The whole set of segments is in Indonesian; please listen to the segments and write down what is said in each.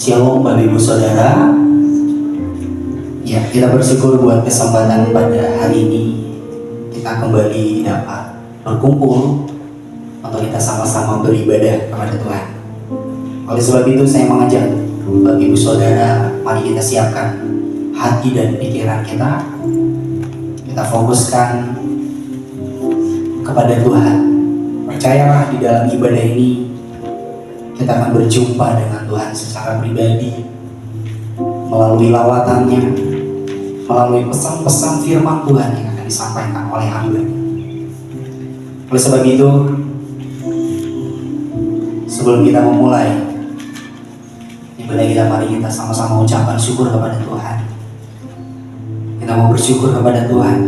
Shalom Bapak Ibu Saudara. Ya, kita bersyukur buat kesempatan pada hari ini kita kembali dapat berkumpul untuk kita sama-sama beribadah kepada Tuhan. Oleh sebab itu saya mengajak Bapak Ibu Saudara, mari kita siapkan hati dan pikiran kita. Kita fokuskan kepada Tuhan. Percayalah di dalam ibadah ini kita akan berjumpa dengan Tuhan secara pribadi melalui lawatannya, melalui pesan-pesan firman Tuhan yang akan disampaikan oleh hamba. Oleh sebab itu, sebelum kita memulai ibadah kita, mari kita sama-sama ucapkan syukur kepada Tuhan. Kita mau bersyukur kepada Tuhan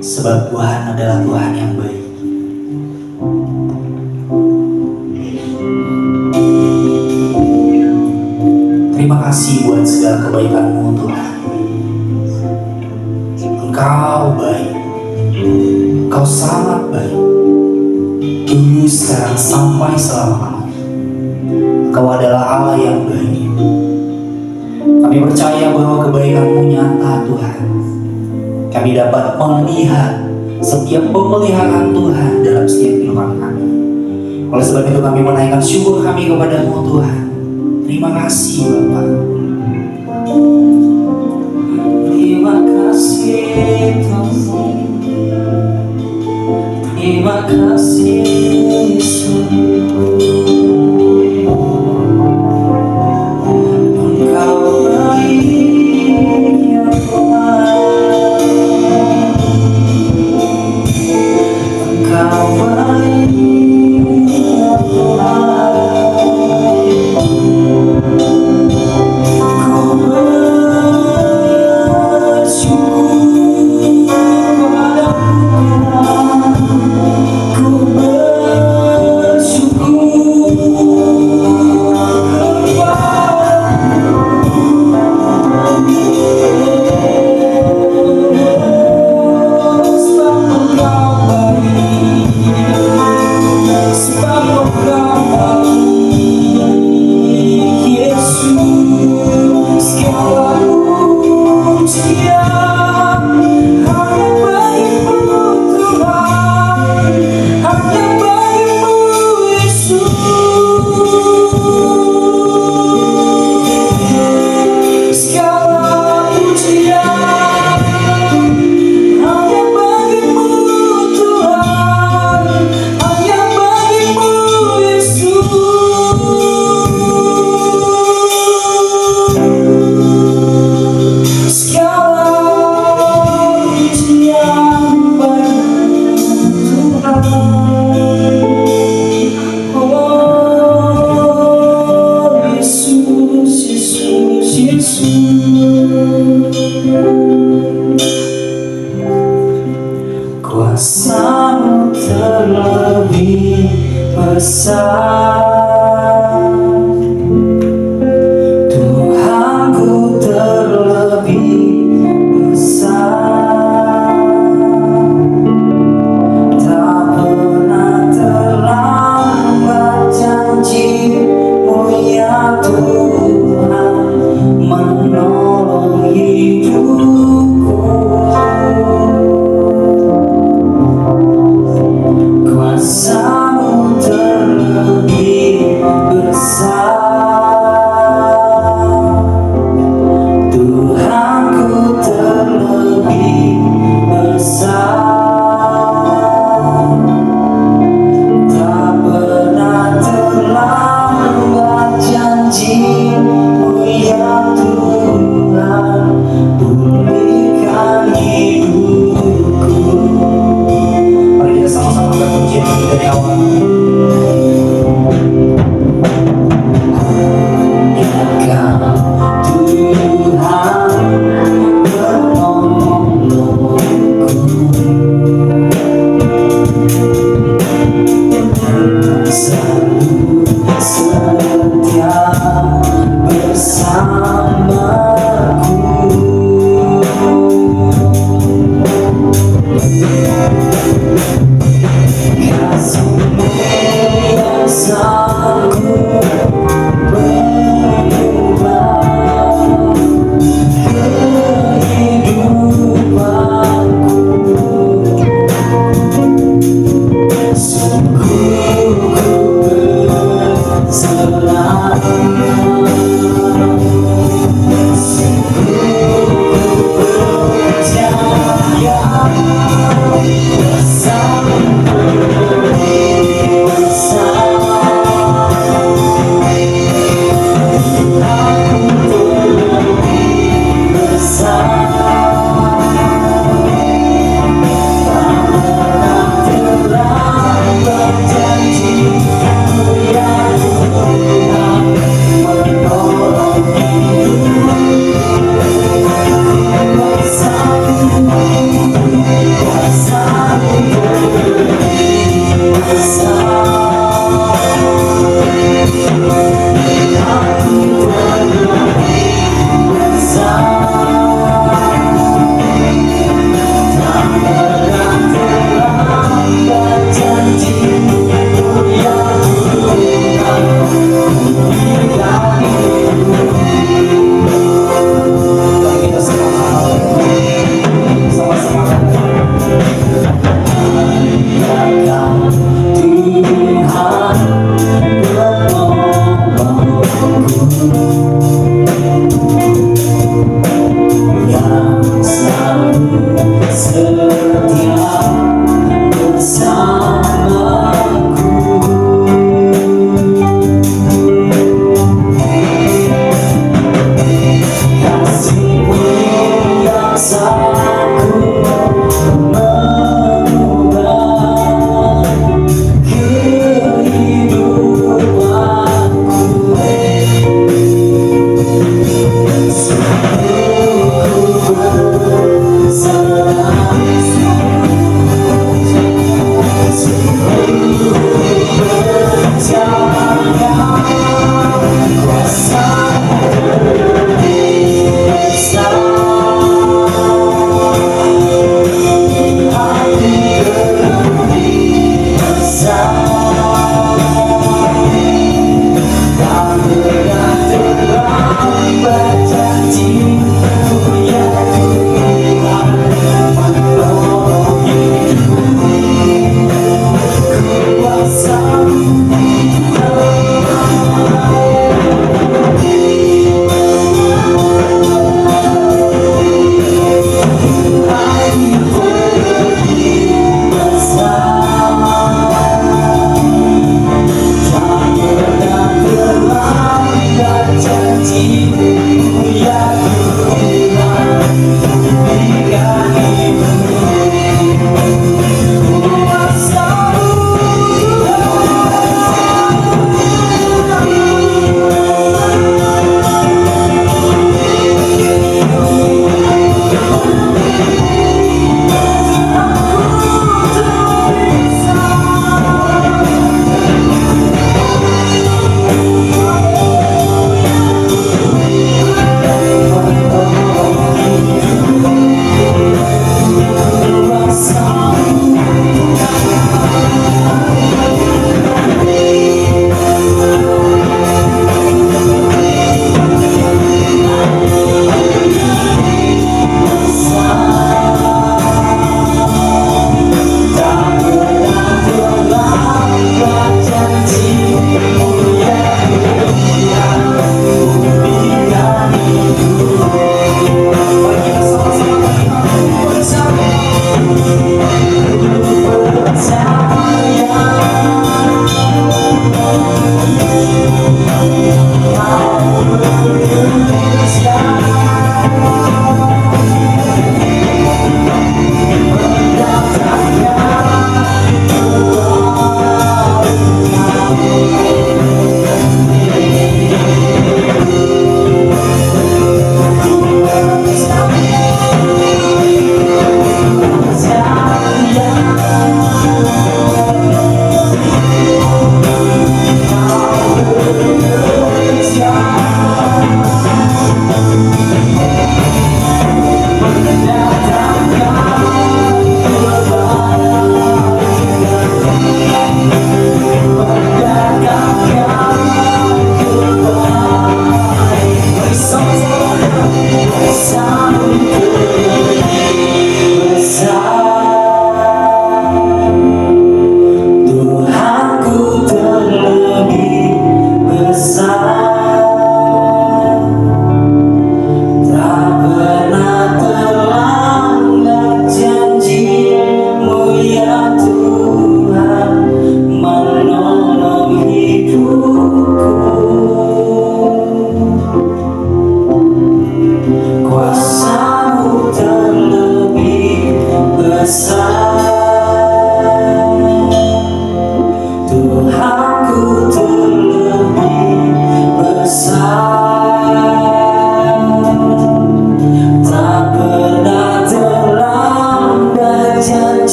sebab Tuhan adalah Tuhan yang baik. Terima kasih buat segala kebaikan-Mu Tuhan. Engkau baik, Engkau sangat baik, dulu, sekarang, sampai selama-lamanya. Engkau adalah Allah yang baik. Kami percaya bahwa kebaikan-Mu nyata Tuhan. Kami dapat melihat setiap pemeliharaan Tuhan dalam setiap kehidupan kami. Oleh sebab itu kami menaikkan syukur kami kepada-Mu Tuhan. Terima kasih Bapa. Terima kasih Tuhan. Terima kasih Yesus. Engkau baik ya Tuhan. Engkau baik ya Tuhan. Ku bersyukur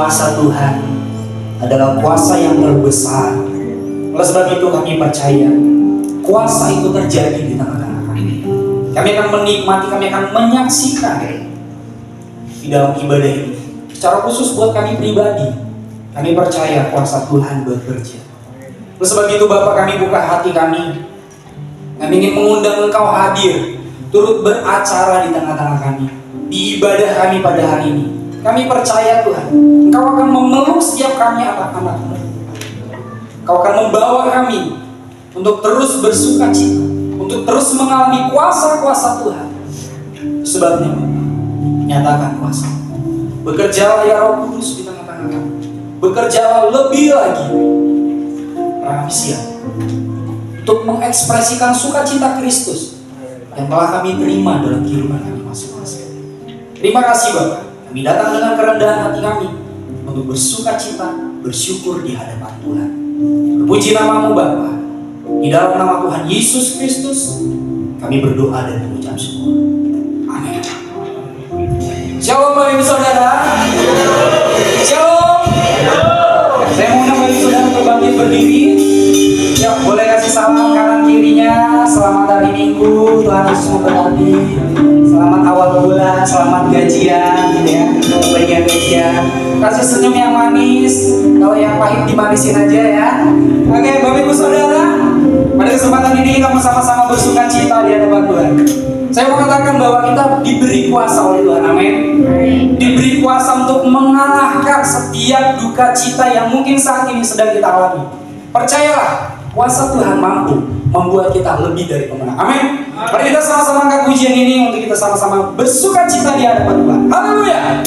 kuasa Tuhan adalah kuasa yang terbesar. Oleh sebab itu kami percaya kuasa itu terjadi di tengah-tengah kami. Kami akan menikmati, kami akan menyaksikan di dalam ibadah ini. Secara khusus buat kami pribadi, kami percaya kuasa Tuhan bekerja. Oleh sebab itu Bapak, kami buka hati kami. Kami ingin mengundang Engkau hadir, turut beracara di tengah-tengah kami, di ibadah kami pada hari ini. Kami percaya Tuhan, Engkau akan memeluk setiap kami anak-anak-Mu. Engkau akan membawa kami untuk terus bersuka cita, untuk terus mengalami kuasa-kuasa Tuhan. Sebabnya, nyatakan kuasa. Bekerjalah ya Roh Kudus di tengah-tengah kami. Bekerjalah lebih lagi. Kami siap untuk mengekspresikan sukacita Kristus yang telah kami terima dalam kehidupan kami masing-masing. Terima kasih Bapak. Kami datang dengan kerendahan hati kami untuk bersukacita, bersyukur di hadapan Tuhan. Puji nama-Mu Bapa. Di dalam nama Tuhan Yesus Kristus kami berdoa dan mengucap syukur. Amin. Shalom Bapak Ibu Saudara. Shalom. Saya mau undang Bapak Ibu Saudara untuk bangkit berdiri. Ya, boleh kasih salam kanan kirinya. Selamat hari Minggu, Tuhan Yesus memberkati. Selamat awal bulan, selamat gajian, gitu ya. Bagian gajian. Kasih senyum yang manis. Kalau yang pahit dimanisin aja ya. Oke, Bapak Ibu Saudara, pada kesempatan ini kita sama-sama bersuka cita di hadapan Tuhan. Saya mau katakan bahwa kita diberi kuasa oleh Tuhan, amin. Diberi kuasa untuk mengalahkan setiap duka cita yang mungkin saat ini sedang kita alami. Percayalah, kuasa Tuhan mampu membuat kita lebih dari pemenang. Amin. Mari kita sama-sama angkat pujian ini untuk kita sama-sama bersuka cita di hadapan Tuhan. Haleluya.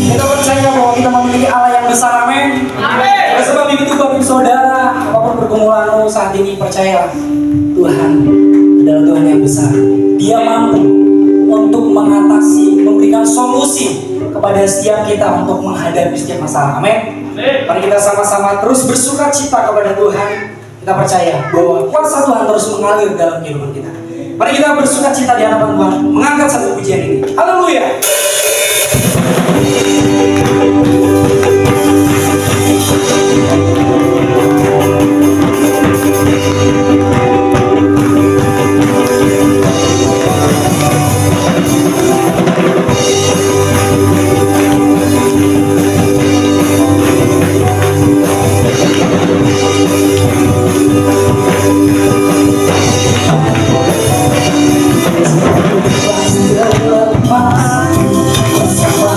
Kita percaya bahwa kita memiliki Allah yang besar, amin. Oleh sebab itu Bapak Saudara, apapun pergumulanmu saat ini, percayalah Tuhan adalah Tuhan yang besar. Dia mampu untuk mengatasi, memberikan solusi kepada setiap kita untuk menghadapi setiap masalah, amin. Mari kita sama-sama terus bersuka cita kepada Tuhan. Kita percaya bahwa kuasa Tuhan terus mengalir dalam kehidupan kita. Mari kita bersuka cita di hadapan Tuhan, mengangkat satu pujian ini. Haleluya. Lepas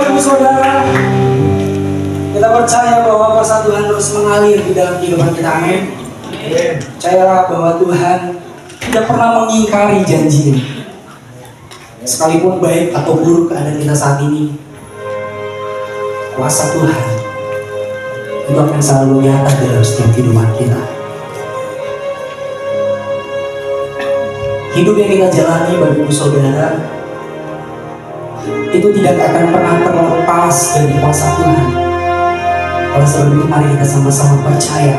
Bapak Ibu Saudara, kita percaya bahwa kuasa Tuhan terus mengalir di dalam kehidupan kita. Amin. Percayalah bahwa Tuhan tidak pernah mengingkari janji-Nya. Sekalipun baik atau buruk keadaan kita saat ini, kuasa Tuhan itu akan selalu nyata dalam setiap kehidupan kita. Hidup yang kita jalani, Bapak Ibu Saudara, itu tidak akan pernah terlepas dari kuasa Tuhan. Oleh sebab itu, mari kita sama-sama percaya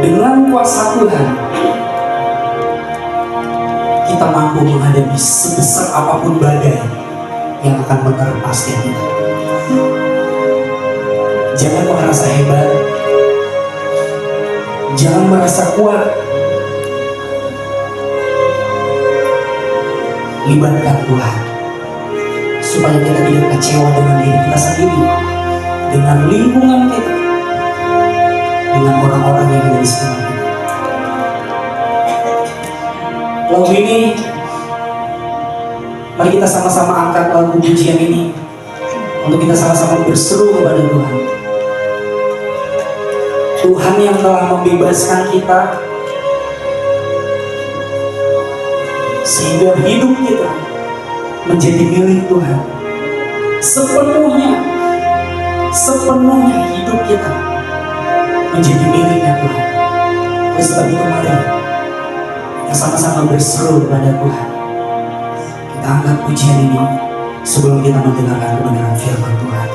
dengan kuasa Tuhan kita mampu menghadapi sebesar apapun badai yang akan menerpa setiap kita. Jangan merasa hebat, jangan merasa kuat. Libatkan Tuhan supaya kita tidak kecewa dengan diri kita sendiri, dengan lingkungan kita, dengan orang-orang yang ada di sekitar kita. Lagu ini, mari kita sama-sama angkat lagu pujian ini untuk kita sama-sama berseru kepada Tuhan. Tuhan yang telah membebaskan kita sehingga hidup kita menjadi milik Tuhan. Sepenuhnya hidup kita menjadi miliknya Tuhan. Oleh sebab itu, mari kita sama-sama berseru kepada Tuhan. Kita angkat pujian ini sebelum kita mendengarkan kebenaran firman Tuhan.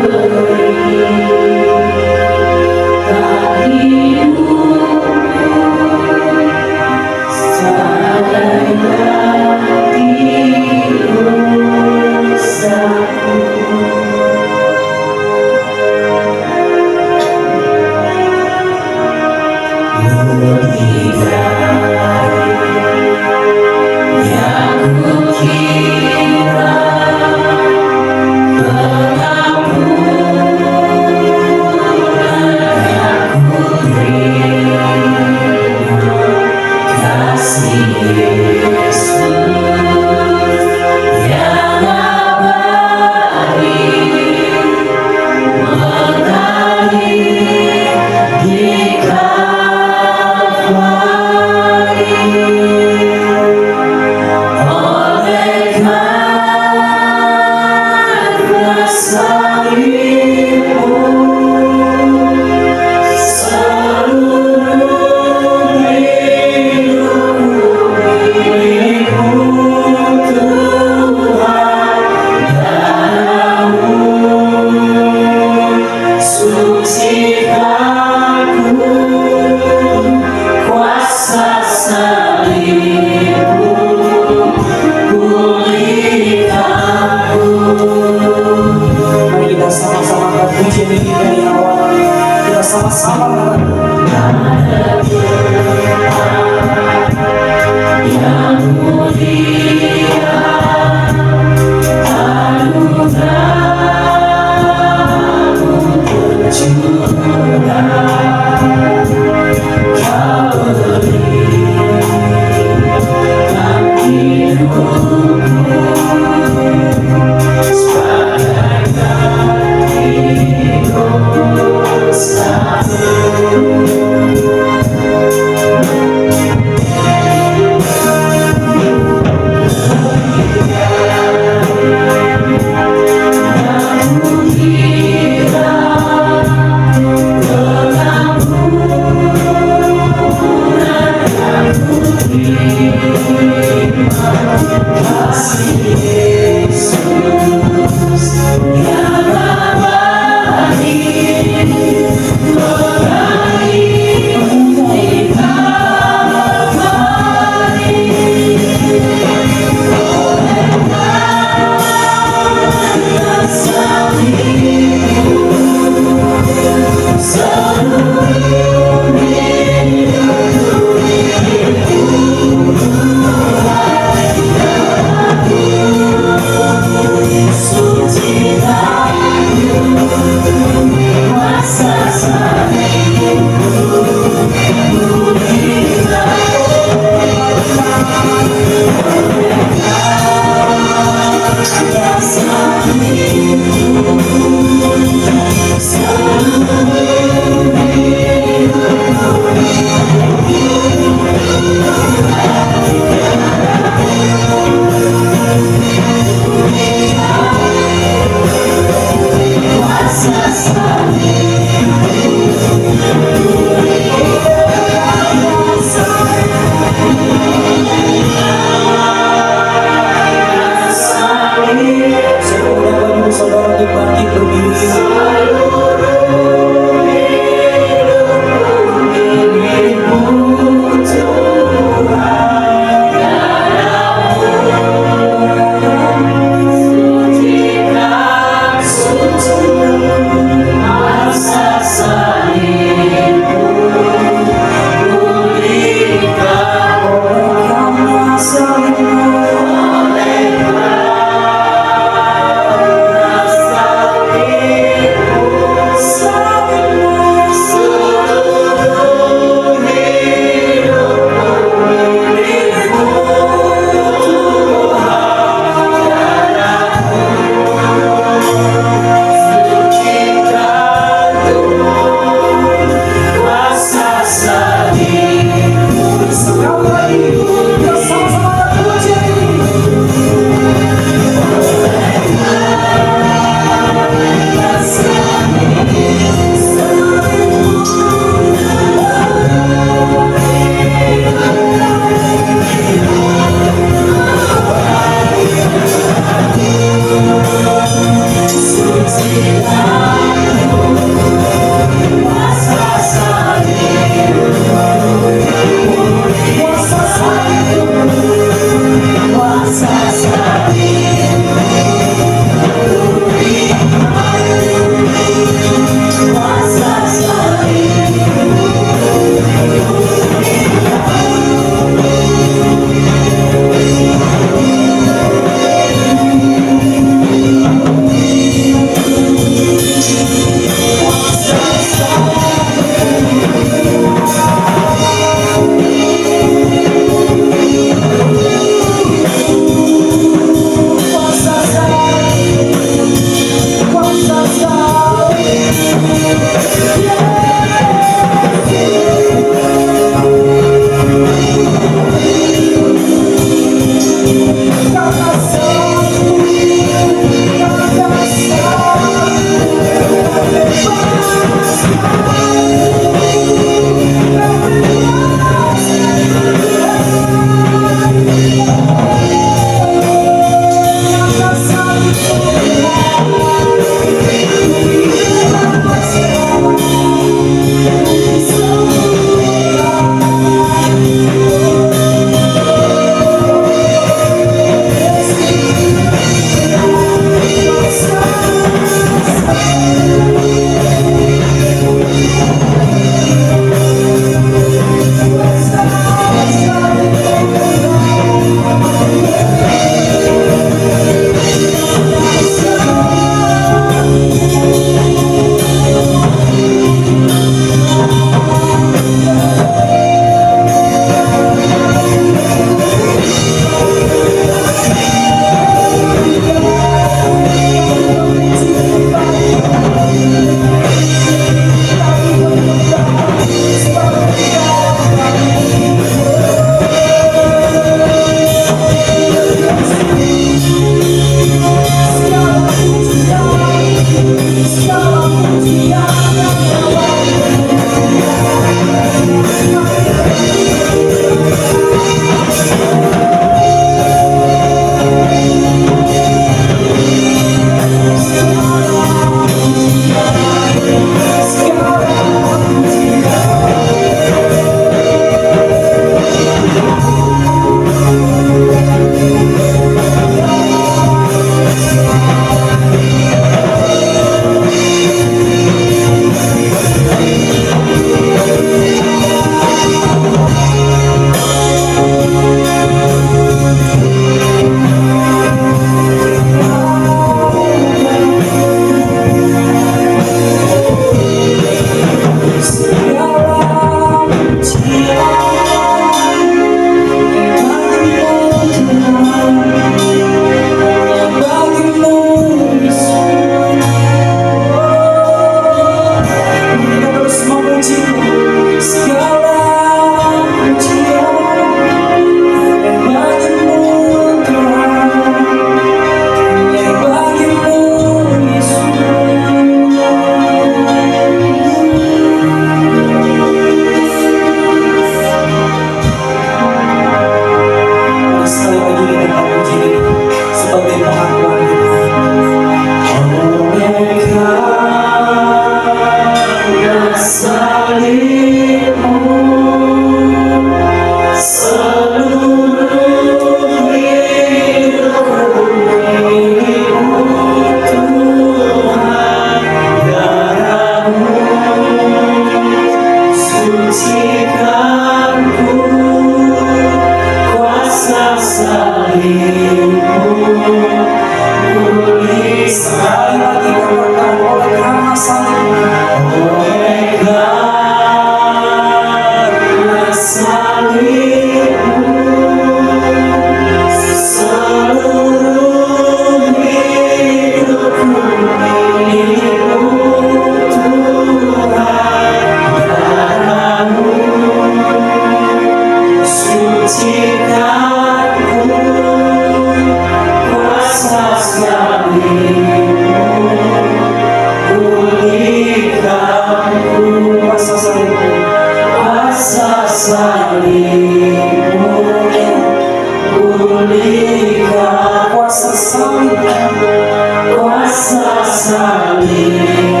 salibmu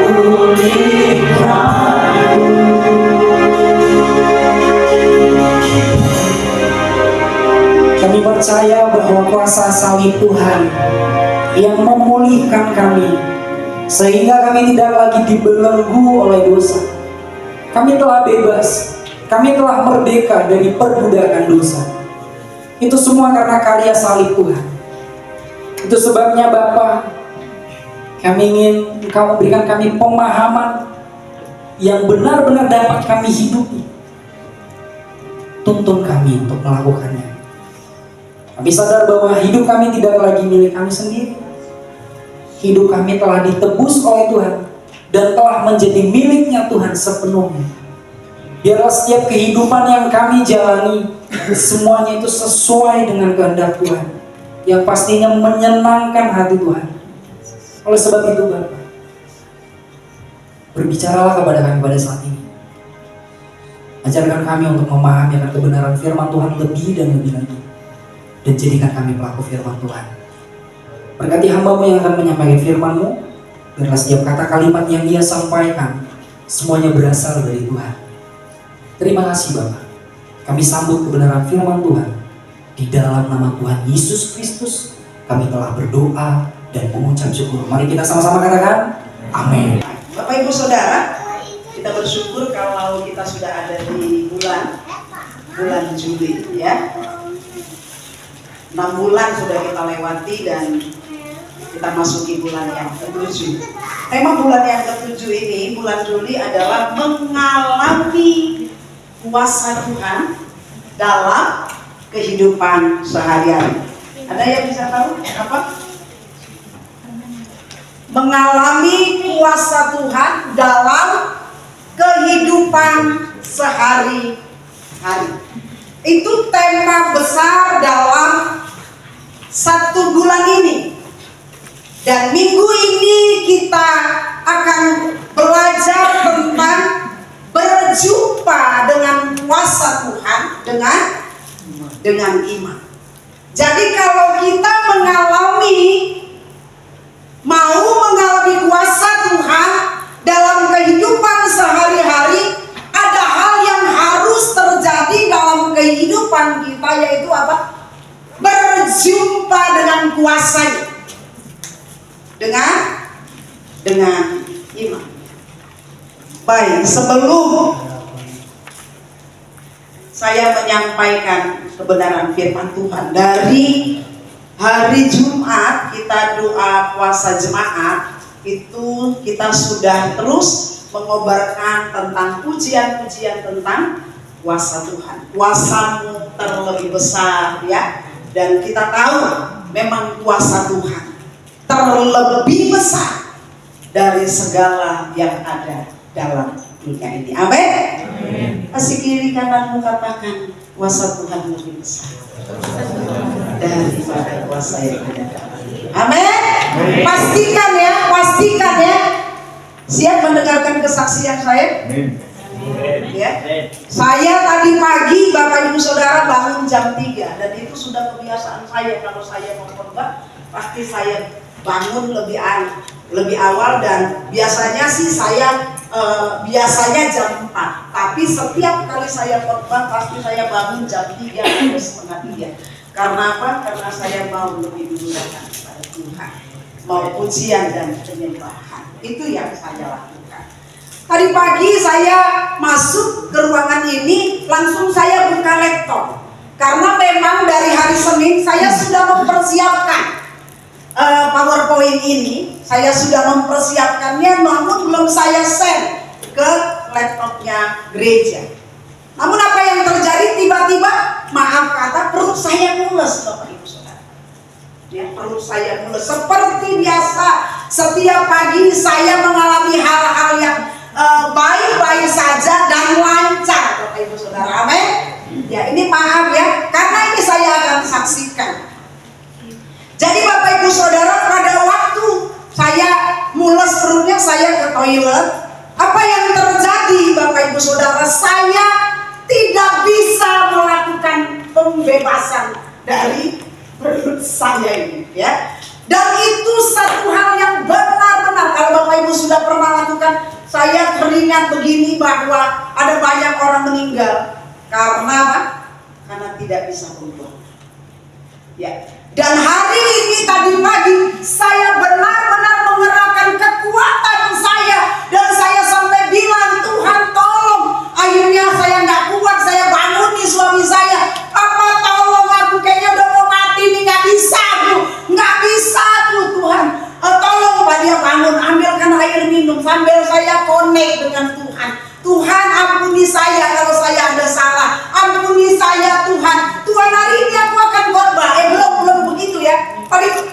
pulihkanku. Kami percaya bahwa kuasa salib Tuhan yang memulihkan kami, sehingga kami tidak lagi dibelenggu oleh dosa. Kami telah bebas, kami telah merdeka dari perbudakan dosa. Itu semua karena karya salib Tuhan. Itu sebabnya Bapa, kami ingin Engkau memberikan kami pemahaman yang benar-benar dapat kami hidupi. Tuntun kami untuk melakukannya. Kami sadar bahwa hidup kami tidak lagi milik kami sendiri. Hidup kami telah ditebus oleh Tuhan dan telah menjadi miliknya Tuhan sepenuhnya. Biarlah setiap kehidupan yang kami jalani, semuanya itu sesuai dengan kehendak Tuhan, yang pastinya menyenangkan hati Tuhan. Oleh sebab itu Bapak, berbicaralah kepada kami pada saat ini. Ajarkan kami untuk memahami akan kebenaran firman Tuhan lebih dan lebih lagi, dan jadikan kami pelaku firman Tuhan. Berkati hamba-Mu yang akan menyampaikan firman-Mu, biarlah setiap kata kalimat yang Dia sampaikan semuanya berasal dari Tuhan. Terima kasih Bapak. Kami sambut kebenaran firman Tuhan. Di dalam nama Tuhan Yesus Kristus kami telah berdoa dan mengucap syukur. Mari kita sama-sama katakan amin. Bapak Ibu Saudara, kita bersyukur kalau kita sudah ada di bulan Juli ya. 6 bulan sudah kita lewati dan kita masuki bulan yang ke-7. Tema bulan yang ke-7 ini, bulan Juli, adalah mengalami kuasa Tuhan dalam kehidupan sehari-hari. Ada yang bisa tahu apa? Mengalami kuasa Tuhan dalam kehidupan sehari-hari. Itu tema besar dalam 1 bulan ini. Dan minggu ini kita akan belajar tentang berjumpa dengan kuasa Tuhan dengan iman. Jadi kalau kita mau mengalami kuasa Tuhan dalam kehidupan sehari-hari, ada hal yang harus terjadi dalam kehidupan kita, yaitu apa? Berjumpa dengan kuasanya, dengan iman. Baik, sebelum saya menyampaikan kebenaran firman Tuhan, dari hari Jumat kita doa puasa jemaat, itu kita sudah terus mengobarkan tentang pujian-pujian tentang kuasa Tuhan. Kuasa-Mu terlebih besar ya. Dan kita tahu memang kuasa Tuhan terlebih besar dari segala yang ada dalam dunia ini. Amin. Kasih kiri kananmu katakan, kuasa Tuhan lebih besar daripada kuasa yang ada dalam dunia. Amin. Pastikan ya. Siap mendengarkan kesaksian saya? Amin. Ya. Saya tadi pagi Bapak Ibu Saudara bangun jam 3, dan itu sudah kebiasaan saya. Kalau saya mau khotbah pasti saya bangun lebih awal, dan biasanya sih saya biasanya jam 4. Tapi setiap kali saya khotbah pasti saya bangun jam 3 atau setengah 3. Karena apa? Karena saya mau lebih dulu datang kepada Tuhan, mau pujian dan penyembahan. Itu yang saya lakukan. Tadi pagi saya masuk ke ruangan ini, langsung saya buka laptop. Karena memang dari hari Senin saya sudah mempersiapkan PowerPoint ini. Saya sudah mempersiapkannya, namun belum saya send ke laptopnya gereja. Namun apa yang terjadi, tiba-tiba maaf kata perut saya mules, Bapak Ibu Saudara. Ya, perut saya mules. Seperti biasa, setiap pagi saya mengalami hal-hal yang baik-baik saja dan lancar, Bapak Ibu Saudara. Amin. Ya, ini maaf ya, karena ini saya akan saksikan. Jadi Bapak Ibu Saudara, pada waktu saya mules perutnya, saya ke toilet. Apa yang terjadi Bapak Ibu Saudara? Saya tidak bisa melakukan pembebasan dari perut saya ini ya. Dan itu satu hal yang benar-benar, kalau Bapak Ibu sudah pernah lakukan, saya teringat begini bahwa ada banyak orang meninggal karena apa? Karena tidak bisa berbuat. Ya. Dan hari ini tadi pagi saya benar-benar mengerahkan kekuatan saya, dan saya sampai bilang, Tuhan tolong. Akhirnya saya nggak kuat, saya bangunin suami saya, Papa tolong aku, kayaknya udah mau mati nih, nggak bisa tuh Tuhan. Tolong Pak, dia bangun, ambilkan air minum sambil saya connect dengan Tuhan. Tuhan ampuni saya kalau saya ada salah, ampuni saya Tuhan. Tuhan, hari ini aku akan khotbah. Belum begitu ya.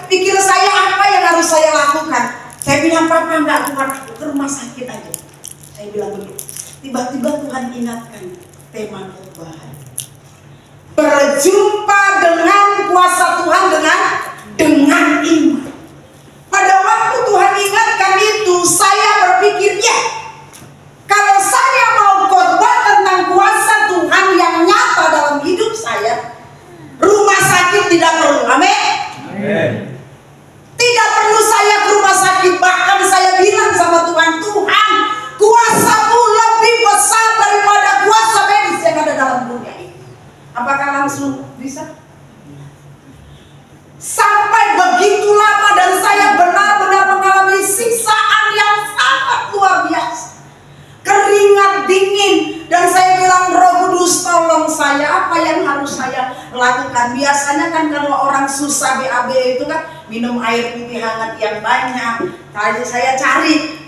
Pikir saya apa yang harus saya lakukan. Saya bilang, Papa nggak kuat, aku ke rumah sakit aja. Saya bilang begitu. Tiba-tiba Tuhan ingatkan tema khotbah. Berjumpa dengan kuasa Tuhan dengan iman. Pada waktu Tuhan ingatkan itu, saya berpikir, ya, kalau saya mau khotbah tentang kuasa Tuhan yang nyata dalam hidup saya, rumah sakit tidak perlu. Amin. Tidak perlu saya ke rumah sakit. Bahkan saya bilang sama Tuhan, Tuhan, kuasa-Mu lebih besar daripada kuasa medis yang ada dalam dunia ini. Apakah langsung bisa? Sampai begitu lama, dan saya benar-benar mengalami siksaan yang sangat luar biasa. Keringat dingin, dan saya bilang, Roh Kudus tolong saya, apa yang harus saya lakukan? Biasanya kan kalau orang susah BAB itu kan minum air putih hangat yang banyak. Tadi saya cari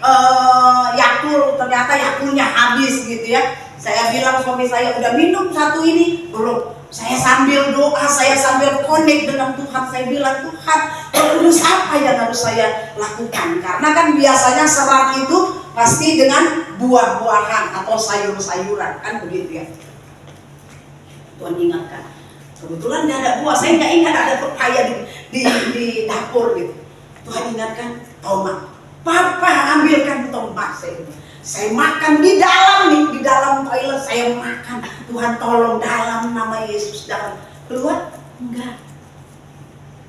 Yakult, ternyata Yakultnya habis gitu ya. Saya bilang suami saya, udah minum satu ini? Belum. Saya sambil doa, saya sambil connect dengan Tuhan. Saya bilang, Tuhan, terus apa yang harus saya lakukan? Karena kan biasanya serat itu pasti dengan buah-buahan atau sayur-sayuran, kan begitu ya. Tuhan ingatkan. Kebetulan tidak ada buah, saya nggak ingat ada pepaya di dapur gitu. Tuhan ingatkan, tomat. Papa ambilkan tomat. Saya makan di dalam toilet saya makan. Tuhan tolong, dalam nama Yesus, dalam. Keluar? Enggak.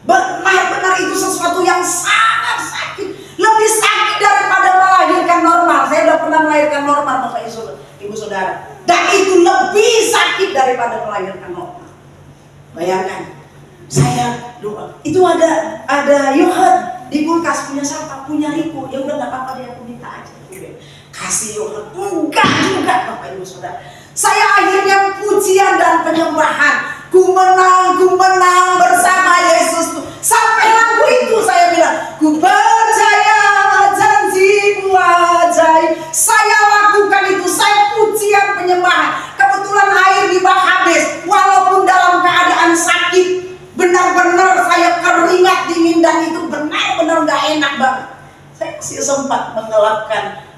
Benar-benar itu sesuatu yang sangat sakit. Lebih sakit daripada melahirkan normal. Saya sudah pernah melahirkan normal, Bapak Ibu Saudara. Dan itu lebih sakit daripada melahirkan normal. Bayangkan, saya doa. Itu ada yogurt di kulkas, punya siapa? Punya Riko. Ya udah, nggak apa-apa deh, aku minta aja. Kasih yogurt. Enggak juga, Bapak Ibu Saudara. Saya akhirnya pujian dan penyembahan. Ku menang bersama Yesus. Sampai lagu itu saya bilang, ku percaya janji-Mu ajaib. Saya lakukan itu, saya pujian penyembahan. Kebetulan air di bak habis, walaupun dalam keadaan sakit, benar-benar saya keringat dingin, dan itu benar-benar gak enak banget. Saya masih sempat mengelapkan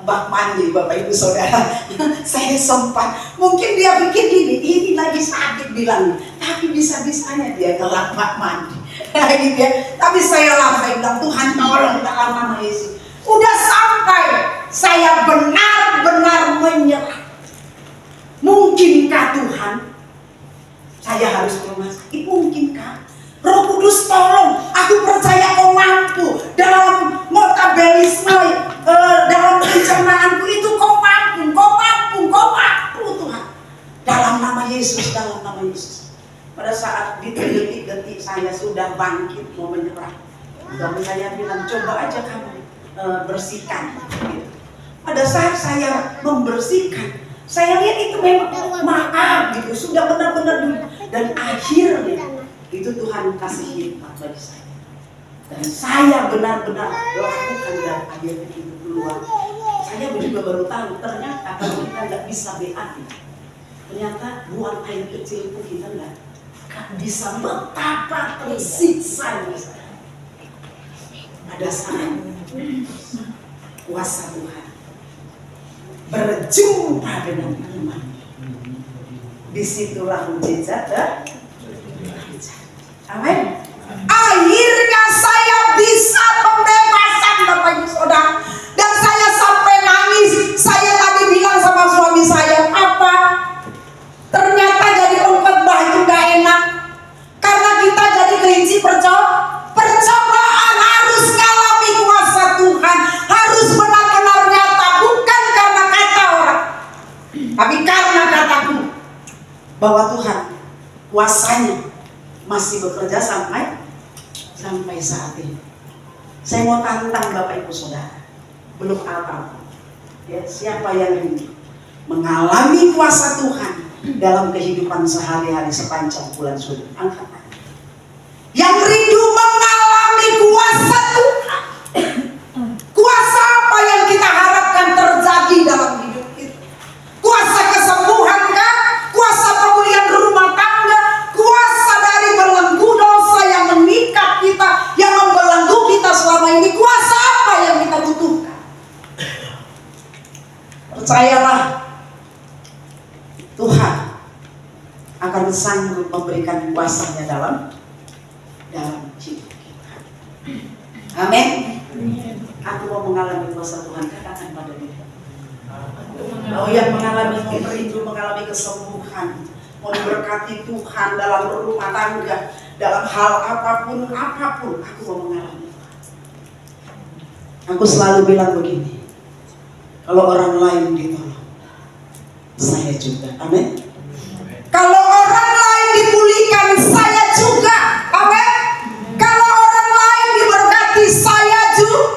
bak mandi, Bapak Ibu Saudara. Saya sempat, mungkin dia pikir ini lagi sakit bilang, tapi bisa-bisanya dia ngelap bak mandi. Gitu ya. Tapi saya bilang, Tuhan tolong dalam nama Yesus. Udah sampai saya benar-benar menyerah. Mungkinkah Tuhan saya harus ke rumah sakit? Mungkinkah? Roh Kudus tolong, aku percaya Kau mampu. Dalam metabolisme, dalam pencernaanku itu Kau mampu Tuhan. Dalam nama Yesus, dalam nama Yesus. Pada saat di detik-detik saya sudah bangkit mau menyerah, suami saya bilang, coba aja kamu bersihkan. Pada saat saya membersihkan, saya lihat itu memang maaf gitu, sudah benar-benar dulu. Dan akhirnya itu Tuhan kasih hikmat bagi saya. Dan saya benar-benar lakukan, dan akhirnya itu keluar. Saya juga baru tahu, ternyata kalau kita nggak bisa BAB, ternyata buang air kecil pun kita nggak bisa, betapa tersiksa. Ada saat kuasa Tuhan berjumpa dengan iman. Disitulah mujizat terjadi. Amin. Akhirnya saya bisa pembebasan, Bapak Ibu Saudara. Dan saya sampai nangis. Saya tadi bilang sama suami saya, apa? Ternyata jadi pengkhotbah itu gak enak. Karena kita jadi kelinci percobaan. bahwa Tuhan kuasanya masih bekerja sampai saat ini. Saya mau tantang Bapak Ibu Saudara, belum apa-apa ya, siapa yang rindu mengalami kuasa Tuhan dalam kehidupan sehari-hari sepanjang bulan Suci? Angkat tangan. Yang rindu mengalami kuasa Tuhan. Kuasa apa yang kita harapkan terjadi dalam hidup kita? Kuasa kesembuhan kah? Kuasa pemulihan rumah tangga? Kuasa dari belenggu dosa yang mengikat kita, yang membelenggu kita selama ini? Kuasa apa yang kita butuhkan? Percayalah, Tuhan akan sanggup memberikan kuasanya dalam hidup kita. Amin. Aku mau mengalami kuasa Tuhan, katakan pada diri. Oh, yang mengalami, mau merindu mengalami kesembuhan, mau diberkati Tuhan dalam rumah tangga, dalam hal apapun, aku mau mengalami. Aku selalu bilang begini, kalau orang lain ditolong, saya juga. Amin. Kalau orang lain dipulihkan, saya juga. Amin. Kalau orang lain diberkati, saya juga.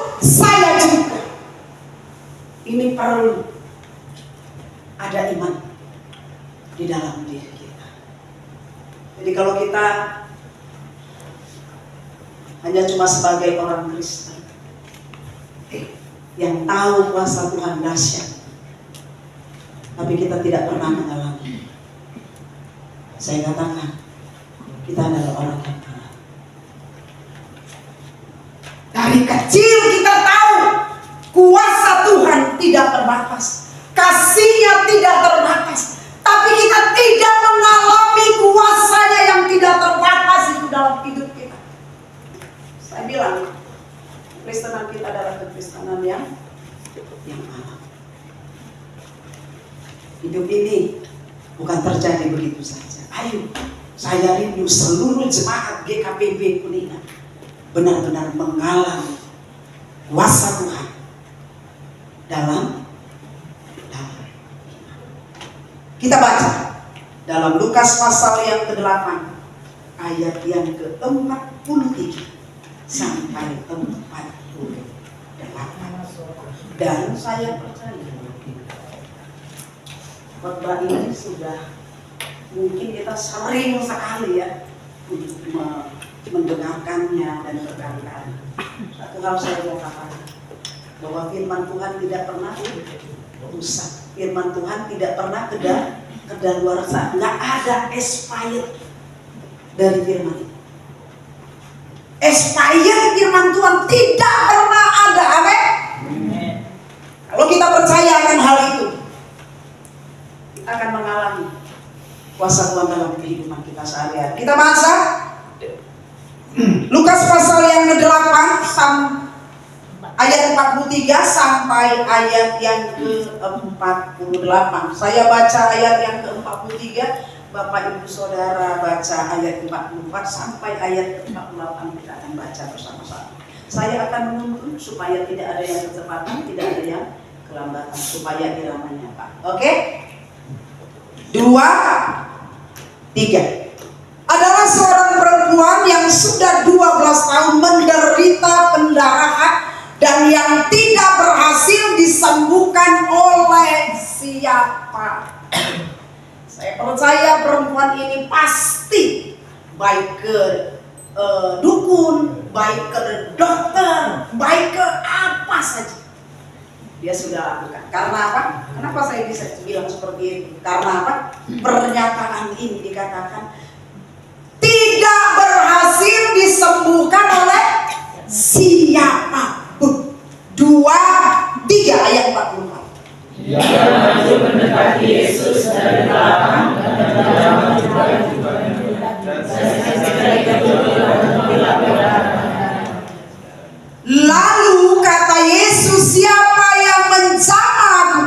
Ini perlu ada iman di dalam diri kita. Jadi kalau kita hanya cuma sebagai orang Kristen yang tahu kuasa Tuhan dahsyat, tapi kita tidak pernah mengalami, saya katakan kita adalah orang yang kalah. Dari kecil kita tahu kuasa Tuhan tidak terbatas, kasih-Nya tidak terbatas, tapi kita tidak mengalami kuasanya yang tidak terbatas itu dalam hidup kita. Saya bilang, Kristenan kita adalah kekristenan yang alam. Hidup ini bukan terjadi begitu saja. Ayo, saya rindu seluruh jemaat GKPB Kuningan benar-benar mengalami kuasa Tuhan dalam kita baca dalam Lukas pasal yang ke-8 ayat yang ke-43 sampai 48. Dan saya percaya khotbah ini sudah mungkin kita sering sekali ya untuk mendengarkannya dan berkali-kali. Satu hal saya mau katakan, bahwa firman Tuhan tidak pernah rusak, firman Tuhan tidak pernah kedaluarsa, nggak ada expired dari firman itu. Expired firman Tuhan tidak pernah ada. Amin. Kalau kita percaya akan hal itu, kita akan mengalami kuasa Tuhan dalam kehidupan kita sehari-hari. Kita baca Lukas pasal yang ke-8 ayat 43 sampai ayat yang ke-48. Saya baca ayat yang ke-43, Bapak Ibu Saudara baca ayat 44 sampai ayat 48. Kita akan baca bersama-sama. Saya akan menuntun supaya tidak ada yang kecepatan, tidak ada yang kelambatan, supaya iramanya Pak. Oke? 2, 3. Adalah seorang perempuan yang sudah 12 tahun menderita pendarahan dan yang tidak berhasil disembuhkan oleh siapa. Saya percaya perempuan ini pasti baik ke dukun, baik ke dokter, baik ke apa saja dia sudah lakukan. Karena apa? Kenapa saya bisa bilang seperti itu? Karena apa? Pernyataan ini dikatakan tidak berhasil disembuhkan oleh siapapun. 2, 3 ayat 44. Ia maju mendekati Yesus dari belakang dan lalu kata Yesus, siapa yang menjamah aku?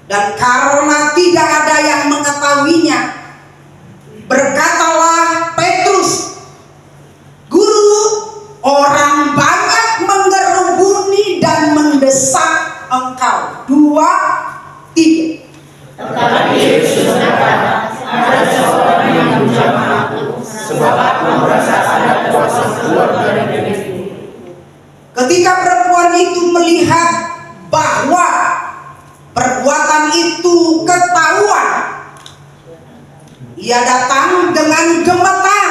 Dan karena tidak ada yang mengetahuinya, berkatalah Petrus, Guru, orang banyak menggerubuni dan mendesak engkau. 2, 3. Tetapi Yesus berkata, melihat bahwa perbuatan itu ketahuan, ia datang dengan gemetar,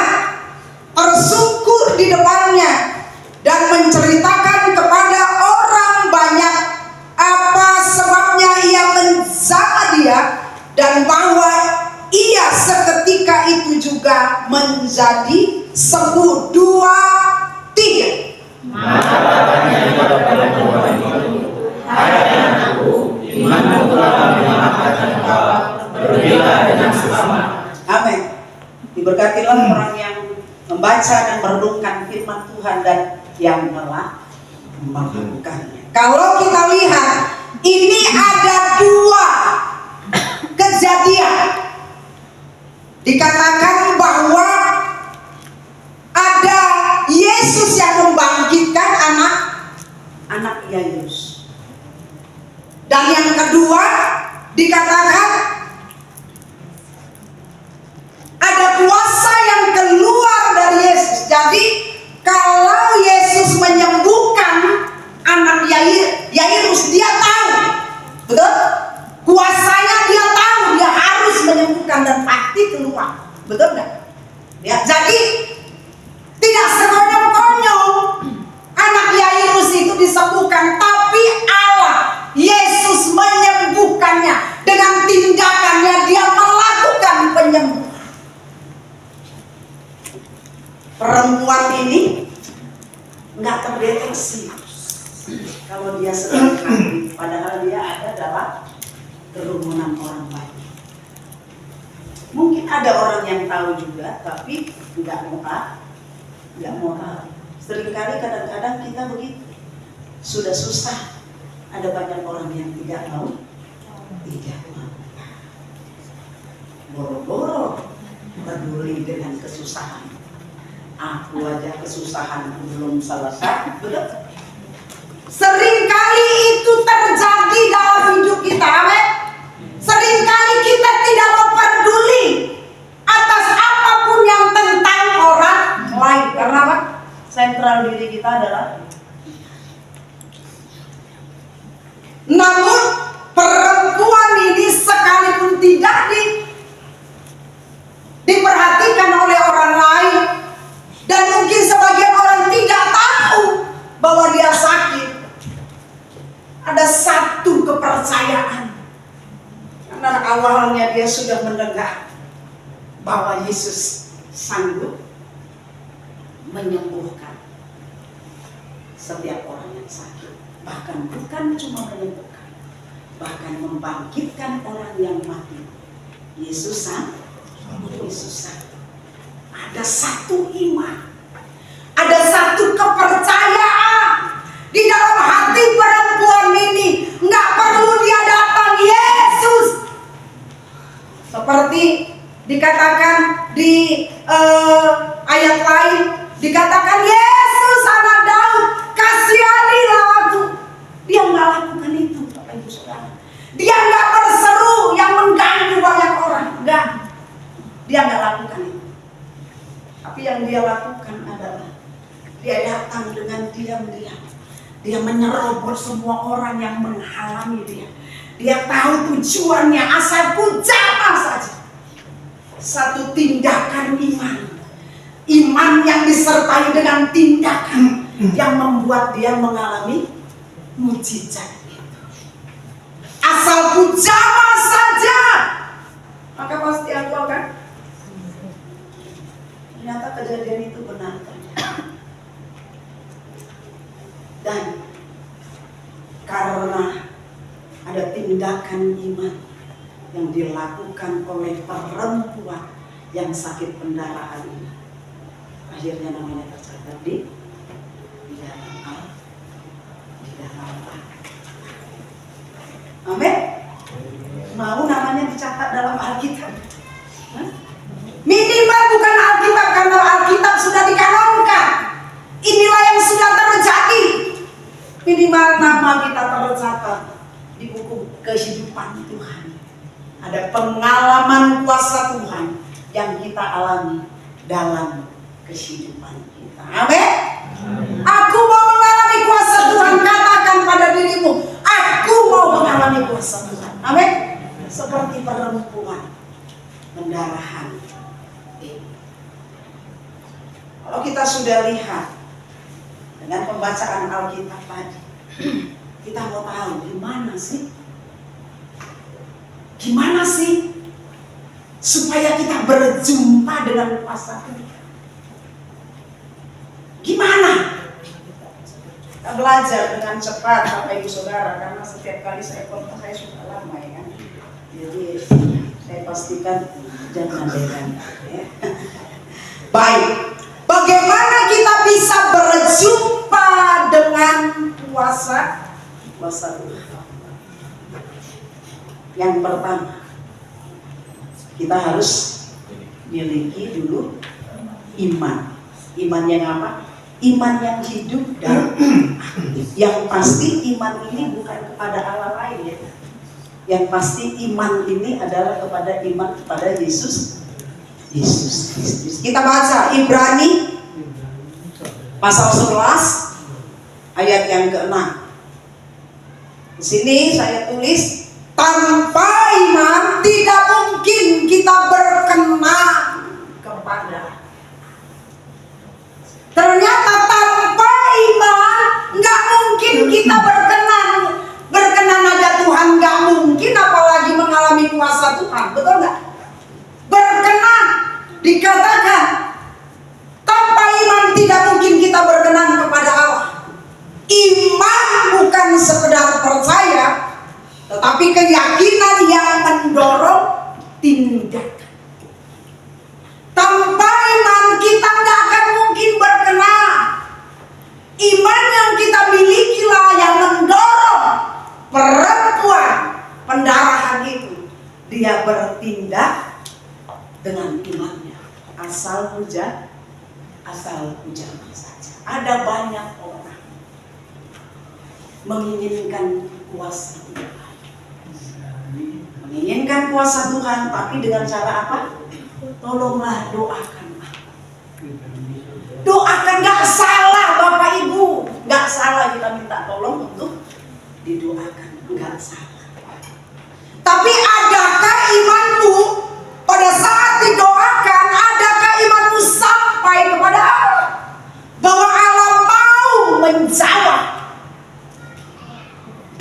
tersungkur di depannya, dan menceritakan kepada orang banyak apa sebabnya ia menjamah dia, dan bahwa ia seketika itu juga menjadi sembuh. 2, 3. Maka katanya kepada perempuan itu, "Hai anakku, imanmu telah menyelamatkan engkau, pergilah dengan selamat." Amin. Diberkatilah orang yang membaca dan merenungkan firman Tuhan dan yang telah melakukannya. Kalau kita lihat, ini ada 2 kejadian. Dikatakan bahwa ada Yesus yang membangkitkan anak Yairus. Dan yang kedua dikatakan ada kuasa yang keluar dari Yesus. Jadi kalau Yesus menyembuhkan anak Yairus, dia tahu, betul? Kuasanya dia tahu, dia harus menyembuhkan dan pasti keluar, betul nggak? Ya, jadi tidak sekonyong-konyong anak Yairus itu disembuhkan, tapi Allah, Yesus menyembuhkannya. Dengan tindakannya dia melakukan penyembuhan. Perempuan ini nggak terdeteksi kalau dia sedang hamil, padahal dia ada dalam kerumunan orang banyak. Mungkin ada orang yang tahu juga, tapi nggak mau tahu. Seringkali kadang-kadang kita begitu, sudah susah, ada banyak orang yang tidak mau. Boro-boro peduli dengan kesusahan. Aku aja kesusahan belum selesai, betul? Seringkali itu terjadi dalam hidup kita, amin. Seringkali kita tidak mau peduli atas apapun yang tentang orang lain. Karena apa? Sentral diri kita adalah. Namun perempuan ini sekalipun tidak diperhatikan oleh orang lain, dan mungkin sebagian orang tidak tahu bahwa dia sakit, ada satu kepercayaan. Karena awalnya dia sudah mendengar bahwa Yesus sanggup menyembuhkan setiap orang yang sakit. Bahkan bukan cuma menyembuhkan, bahkan membangkitkan orang yang mati. Yesus sanggup. Ada satu iman, ada satu kepercayaan di dalam hati perempuan ini. Nggak perlu dia datang, Yesus. Seperti dikatakan di ayat lain, dikatakan Yesus anak Daud, kasihanilah aku. Dia nggak lakukan itu, Bapak Ibu Saudara. Dia nggak berseru yang mengganggu banyak orang, enggak. Dia nggak lakukan itu. Tapi yang dia lakukan adalah dia datang dengan diam-diam. Dia menyerobot semua orang yang menghalangi dia. Dia tahu tujuannya, asal ku jamah saja. Satu tindakan iman. Iman yang disertai dengan tindakan yang membuat dia mengalami mujizat itu. Asal ku jamah saja, maka pasti aku akan. Ternyata kejadian itu benar terjadi. Dan karena ada tindakan iman yang dilakukan oleh perempuan yang sakit pendarahan ini, akhirnya namanya tercatat di dalam Alkitab. Amin. Mau namanya dicatat dalam Alkitab? Minimal bukan Alkitab, karena Alkitab sudah dikanonkan. Inilah yang sudah terjadi. Minimal nama kita tercatat di buku kehidupan Tuhan. Ada pengalaman kuasa Tuhan yang kita alami dalam kehidupan kita. Amin. Aku mau mengalami kuasa Tuhan. Katakan pada diri sudah lihat dengan pembacaan Alkitab tadi, kita mau tahu gimana sih supaya kita berjumpa dengan kuasa Tuhan. Gimana? Kita belajar dengan cepat Bapak Ibu Saudara, karena setiap kali saya khotbah saya suka lama ya kan. Jadi saya pastikan jangan dekan. Ya. Baik, bagaimana kita bisa berjumpa dengan kuasa Tuhan? Yang pertama, kita harus miliki dulu iman. Iman yang apa? Iman yang hidup dan aktif. Yang pasti iman ini bukan kepada Allah lain ya. Yang pasti iman ini adalah iman kepada Yesus Kristus. Kita baca Ibrani pasal 11 ayat yang ke-6. Di sini saya tulis, tanpa iman tidak mungkin kita berkenan kepada. Ternyata tanpa iman nggak mungkin kita berkenan aja Tuhan nggak mungkin, apalagi mengalami kuasa Tuhan, betul nggak? Berkenan dikatakan tanpa iman tidak mungkin kita berkenan kepada Allah. Iman bukan sekedar percaya, tetapi keyakinan yang mendorong tindakan. Tanpa iman kita nggak akan mungkin berkenan. Iman yang kita milikilah yang mendorong perempuan pendarahan itu. Dia bertindak dengan imannya. Asal hujan saja. Ada banyak orang menginginkan kuasa Tuhan. Menginginkan kuasa Tuhan, tapi dengan cara apa? Tolonglah doakan aku. Doakan, gak salah Bapak Ibu, gak salah kita minta tolong untuk didoakan, gak salah. Tapi adakah imanmu pada saat didoakan, adakah imanmu sampai kepada Allah? Bahwa Allah mau menjawab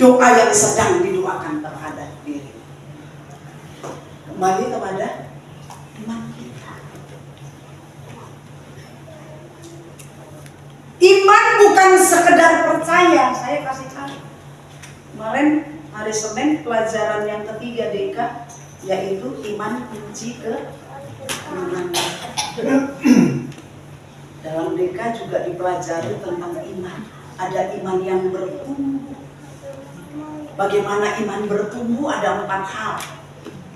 doa yang sedang didoakan terhadap diri. Kembali kepada iman kita. Iman bukan sekedar percaya. Saya kasih tahu. Kemarin hari Senin pelajaran yang ketiga DK, yaitu iman kunci kemenangan. Dalam DK juga dipelajari tentang iman. Ada iman yang bertumbuh. Bagaimana iman bertumbuh? Ada 4 hal.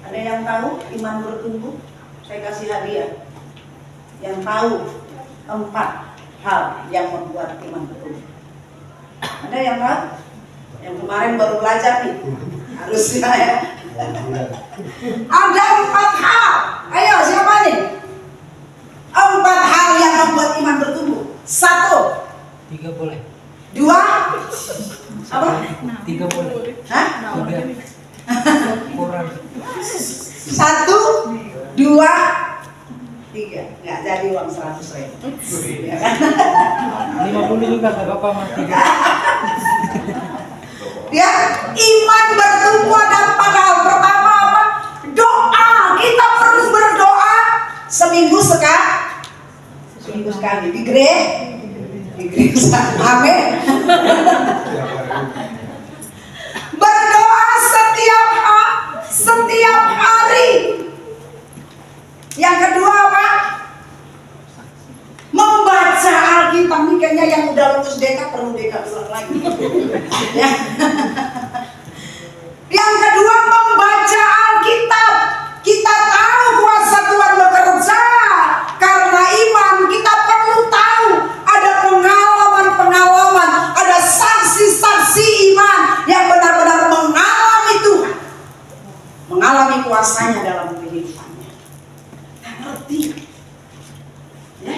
Ada yang tahu iman bertumbuh? Saya kasih hadiah. Yang tahu 4 hal yang membuat iman bertumbuh. Ada yang tahu? Yang kemarin baru belajar nih. Harusnya ya. Ada 4 hal. Ayo siapa nih? 4 hal yang membuat iman bertumbuh. 1. 3 boleh. 2. Apa? 3 boleh. Hah? 3. Kurang. 1, 2, 3. Nggak jadi uang 100.000. Ya kan? 50 juga nggak apa-apa mas. 3. Ya, iman bertumbuh ada 4 hal. Pertama apa? Doa. Kita perlu berdoa seminggu sekali. Di gereja. Amin. Berdoa setiap hari. Yang kedua apa? Membaca Alkitab. Ini kayaknya yang udah lulus DK perlu DK ulang lagi. Ya. Yang kedua membaca Alkitab. Kita tahu kuasa Tuhan bekerja. Karena iman kita perlu tahu ada pengalaman, ada saksi-saksi iman yang benar-benar mengalami Tuhan, mengalami kuasanya dalam kehidupannya. Kita ngerti, ya?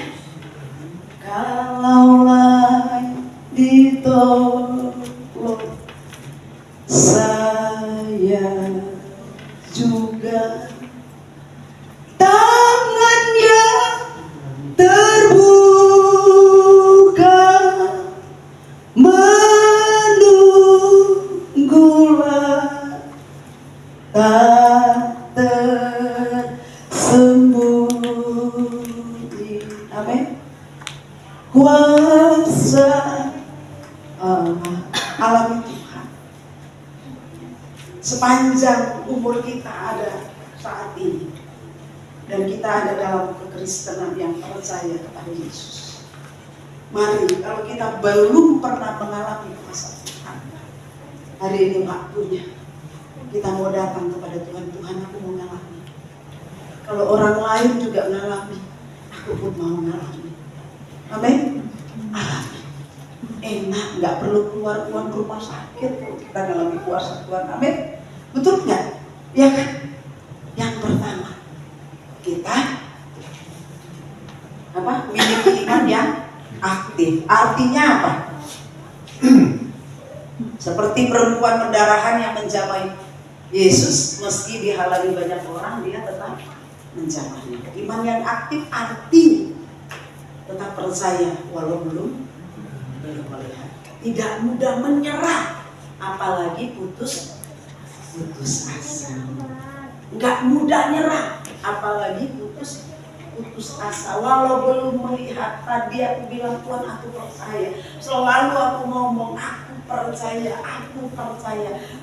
Kalaulah ditolong saya juga tangannya terbuka. alami Tuhan. Sepanjang umur kita ada saat ini, dan kita ada dalam kekristenan yang percaya kepada Yesus, mari kalau kita belum pernah mengalami kuasa Tuhan, hari ini waktunya kita mau datang kepada Tuhan. Tuhan, aku mau ngalami. Kalau orang lain juga ngalami, aku pun mau ngalami. Amin. Alami. Enak, nggak perlu keluar uang rumah sakit kalau kita ngalami kuasa Tuhan. Amin. Betul nggak? Ya kan? Yang pertama, kita miliki iman yang aktif. Artinya apa? Seperti perempuan pendarahan yang menjamai Yesus, meski dihalangi banyak orang, dia tetap menjamahnya. Iman yang aktif artinya tetap percaya walau belum melihat, tidak mudah menyerah, apalagi putus asa. Nggak mudah nyerah, apalagi putus asa. Walau belum melihat, tadi aku bilang, Tuhan, aku percaya. Selalu aku ngomong, aku percaya,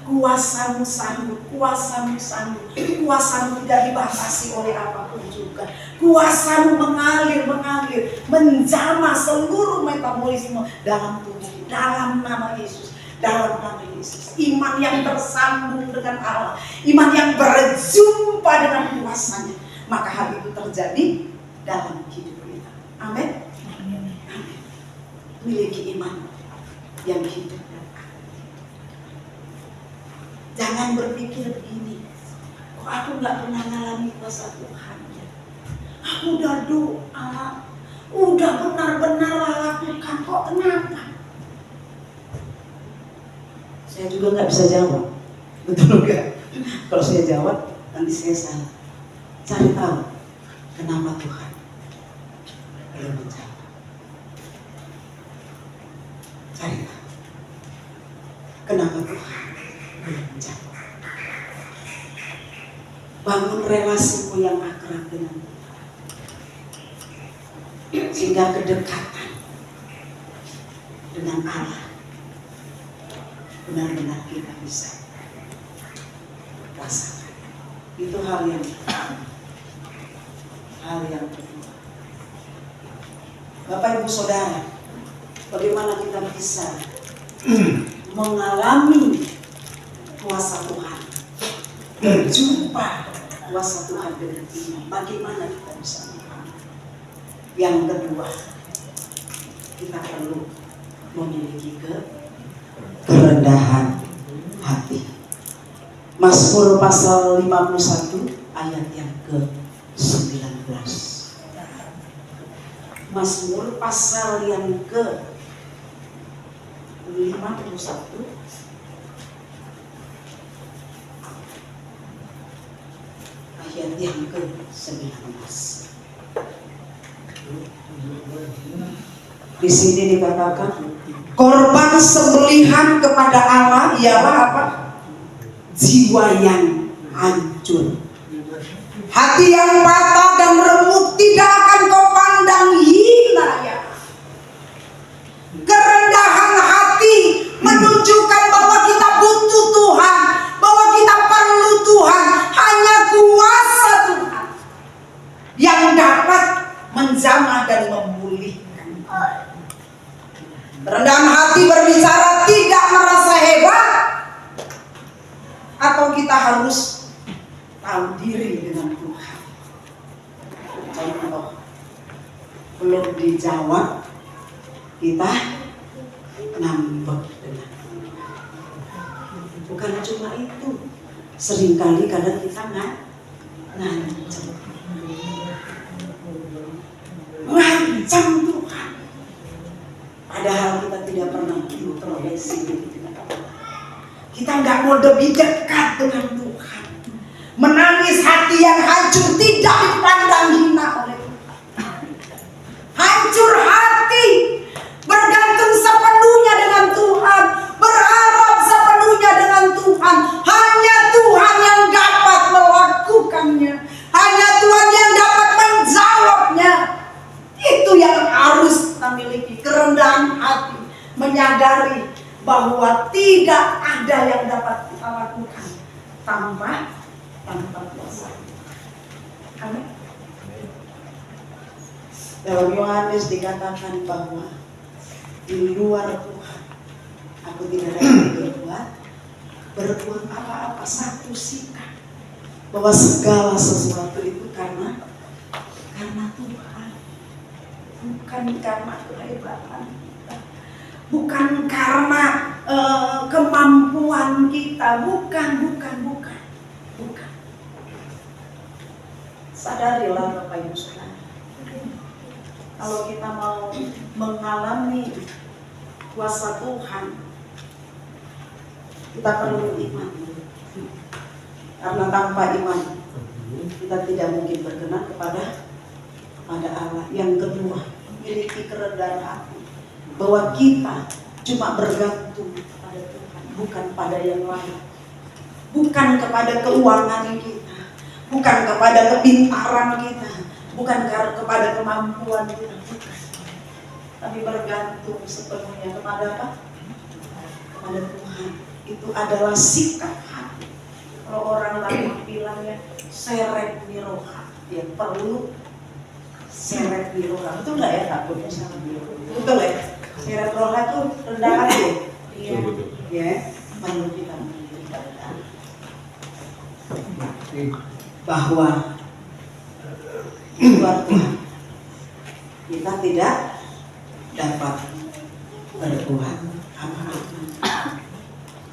kuasamu sanggup, kuasamu tidak dibatasi oleh apapun juga. Kuasamu mengalir, menjamah seluruh metabolisme dalam tubuh, dalam nama Yesus. Dalam nama Yesus, iman yang tersambung dengan Allah, iman yang berjumpa dengan kuasanya, maka hal itu terjadi dalam hidup kita. Amin. Miliki iman yang hidup. Jangan berpikir begini, kok aku nggak pernah mengalami kuasa Tuhan. Aku udah doa, udah benar-benar lakukan, kok kenapa? Saya juga nggak bisa jawab, betul nggak? Kalau saya jawab, nanti saya salah. Cari tahu kenapa Tuhan belum menjawab. Cari tahu kenapa Tuhan belum menjawab. Bangun relasimu yang akrab dengan Tuhan, sehingga kedekatan dengan Allah benar-benar kita bisa rasakan. Itu hal yang kedua. Bapak Ibu Saudara, bagaimana kita bisa mengalami kuasa Tuhan, berjumpa kuasa Tuhan dengan iman? Bagaimana kita bisa mengalami? Yang kedua, kita perlu memiliki kerendahan hati. Mazmur pasal 51 ayat yang ke-19. Mazmur pasal yang ke-51 ayat yang ke-19. Di sini dikatakan, korban sembelihan kepada Allah ialah apa? Jiwa yang hancur, hati yang patah dan remuk tidak akan kau pandang hina ya. Kerendahan hati menunjukkan bahwa kita butuh Tuhan, bahwa kita perlu Tuhan. Hanya kuasa Tuhan yang dapat menjamah dan memulihkan. Kerendahan hati berbicara tidak merasa hebat, atau kita harus tahu diri dengan Tuhan. Contoh, belum dijawab, kita ngambek dengan Tuhan. Bukan cuma itu, seringkali kadang kita ngancam Tuhan. Padahal kita tidak pernah introspeksi diri dengan Tuhan. Kita nggak mau lebih dekat dengan Tuhan. Menangis hati yang hancur tidak dipandang hina oleh Tuhan. Hancur hati, bergantung sepenuhnya dengan Tuhan, berharap sepenuhnya dengan Tuhan. Hanya Tuhan yang dapat melakukannya. Hanya Tuhan yang dapat menjawabnya. Itu yang harus kita miliki, kerendahan hati, menyadari bahwa tidak ada yang dapat kita lakukan tanpa kuasa. Amin. Dalam Yohanes dikatakan bahwa di luar Tuhan aku tidak dapat berbuat apa-apa. Satu sikap bahwa segala sesuatu itu karena Tuhan, bukan karena kehebatan kita, bukan karena kemampuan kita, bukan. Sadarilah Bapak Ibu Saudara, kalau kita mau mengalami kuasa Tuhan, kita perlu iman. Karena tanpa iman kita tidak mungkin berkenan kepada Allah. Yang kedua, memiliki kerendahan hati bahwa kita cuma bergantung pada Tuhan, bukan pada yang lain, bukan kepada keuangan kita, bukan kepada kepintaran kita, bukan kepada kemampuan kita, bukan. Tapi bergantung sepenuhnya kepada apa? Kepada Tuhan. Itu adalah sikap hati. Kalau orang lama bilang ya, seret miroha, dia perlu seret miroha. Betul nggak ya, takutnya sama miroha? Betul ya? Seret roha itu rendah hati. Iya. Ya, perlu kita memiliki keadaan bahwa luar Tuhan kita tidak dapat berbuat apa-apa.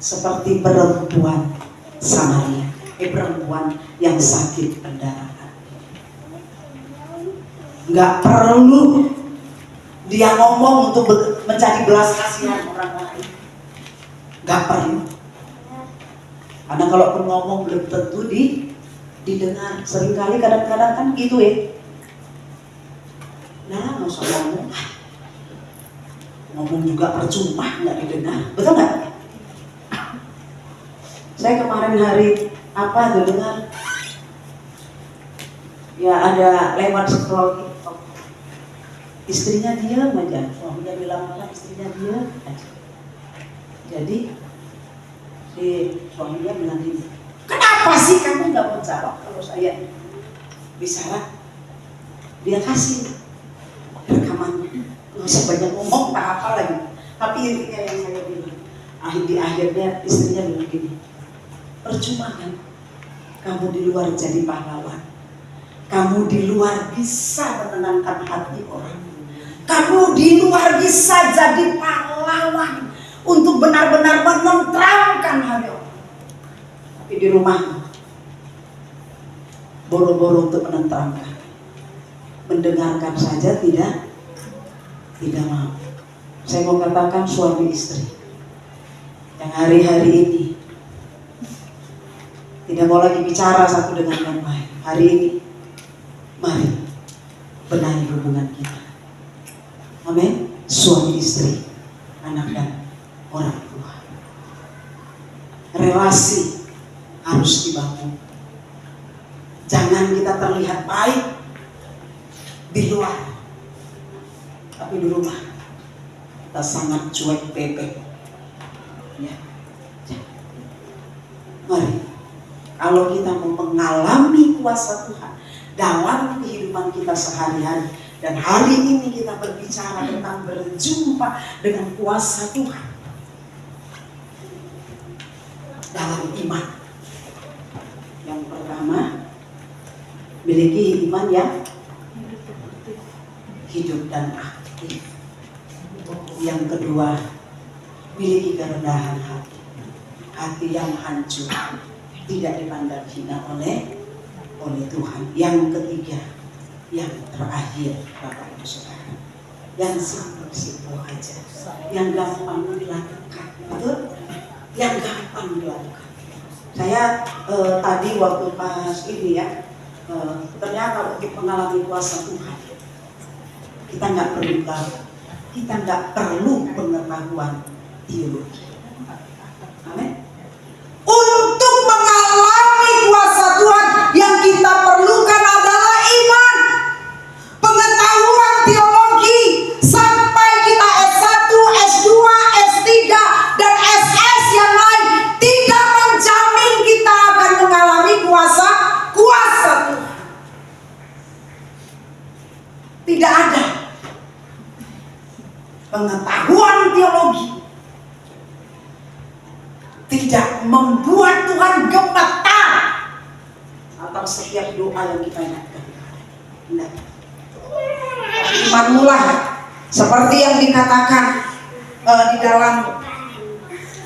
Seperti perempuan Samaria, perempuan yang sakit pendarahan. Nggak perlu dia ngomong untuk mencari belas kasihan orang lain. Nggak perlu. Karena kalau pun ngomong belum tentu didengar. Seringkali kadang-kadang kan gitu ya. Nah, nggak usah ngomong juga percuma, nggak didengar. Betul nggak? Saya kemarin hari apa tuh dengar, ya ada lewat scroll TikTok, istrinya diam aja, suaminya bilang apa, istrinya diam aja. Jadi si suaminya bilang gini, kenapa sih kamu nggak mau jawab kalau saya bicara? Dia kasih rekamannya, nggak usah banyak ngomong, tak apa lagi. Tapi intinya yang saya bilang, di akhirnya istrinya bilang gini, percuma kan kamu di luar jadi pahlawan, kamu di luar bisa menenangkan hati orang, kamu di luar bisa jadi pahlawan untuk benar-benar menenteramkan hati orang, tapi di rumah boro-boro untuk menenteramkan, mendengarkan saja tidak mau. Saya mau katakan suami istri yang hari-hari ini tidak mau lagi bicara satu dengan yang lain. Hari ini, mari benahi hubungan kita. Amin. Suami istri, anak dan orang tua. Relasi harus dibangun. Jangan kita terlihat baik di luar, tapi di rumah kita sangat cuek bebek. Ya. Mari. Kalau kita mau mengalami kuasa Tuhan dalam kehidupan kita sehari-hari, dan hari ini kita berbicara tentang berjumpa dengan kuasa Tuhan dalam iman. Yang pertama, miliki iman yang hidup dan aktif. Yang kedua, miliki kerendahan hati, hati yang hancur, tidak dipandang hina oleh Tuhan. Yang ketiga, yang terakhir, Bapak Ibu Saudara, yang simpel aja, yang gampang dilakukan, betul? Yang gampang dilakukan. Saya tadi waktu pas ini ya, ternyata untuk mengalami kuasa Tuhan, kita nggak perlu tahu, kita nggak perlu pengetahuan teologi. Amin. Untuk mengalami kuasa Tuhan, yang kita perlukan adalah iman, pengetahuan teologi, sampai kita S1, S2, S3, dan tidak membuat Tuhan gemetar atas setiap doa yang kita ingatkan. Nah, imanmu lah seperti yang dikatakan di dalam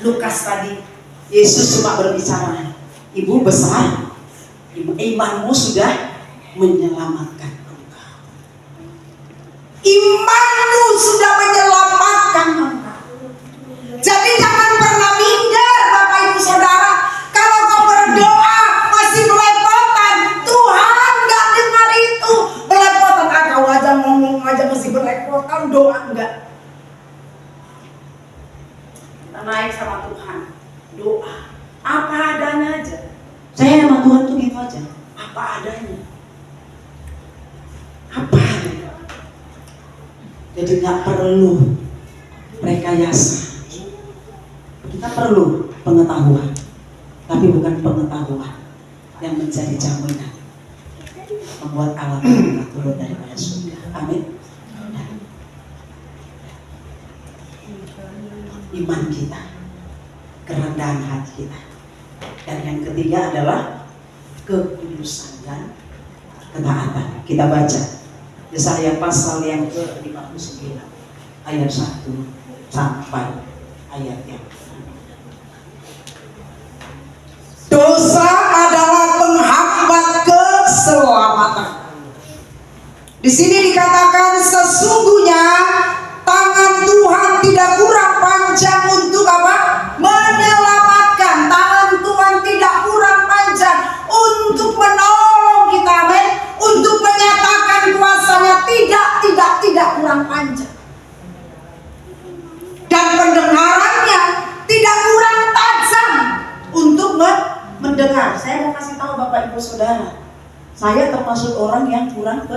Lukas tadi. Yesus cuma berbicara, ibu besar, imanmu sudah menyelamatkan engkau. Imanmu sudah menyelamatkan engkau. Jadi jangan pernah minder Bapak Ibu Saudara. Kalau kau berdoa masih belepotan, Tuhan gak dengar itu. Belepotan, kau aja ngomong aja masih belepotan, doa enggak. Kita naik sama Tuhan, doa apa adanya aja. Saya sama Tuhan tuh gitu aja, apa adanya. Apa adanya. Jadi gak perlu rekayasa. Kita perlu pengetahuan, tapi bukan pengetahuan yang menjadi jaminan membuat Allah kita turun daripada surga. Amin. Iman kita, kerendahan hati kita, dan yang ketiga adalah kekudusan dan ketaatan. Kita baca Yesaya pasal yang ke-59 ayat 1 sampai ayat yang dosa adalah penghambat keselamatan. Di sini dikatakan sesungguhnya tangan Tuhan tidak kurang panjang untuk apa? Menyelamatkan. Tangan Tuhan tidak kurang panjang untuk menolong kita, amin. Untuk menyatakan kuasanya tidak kurang panjang. Dan pendengarannya tidak kurang tajam untuk mendengar. Saya mau kasih tahu Bapak Ibu Saudara, saya termasuk orang yang kurang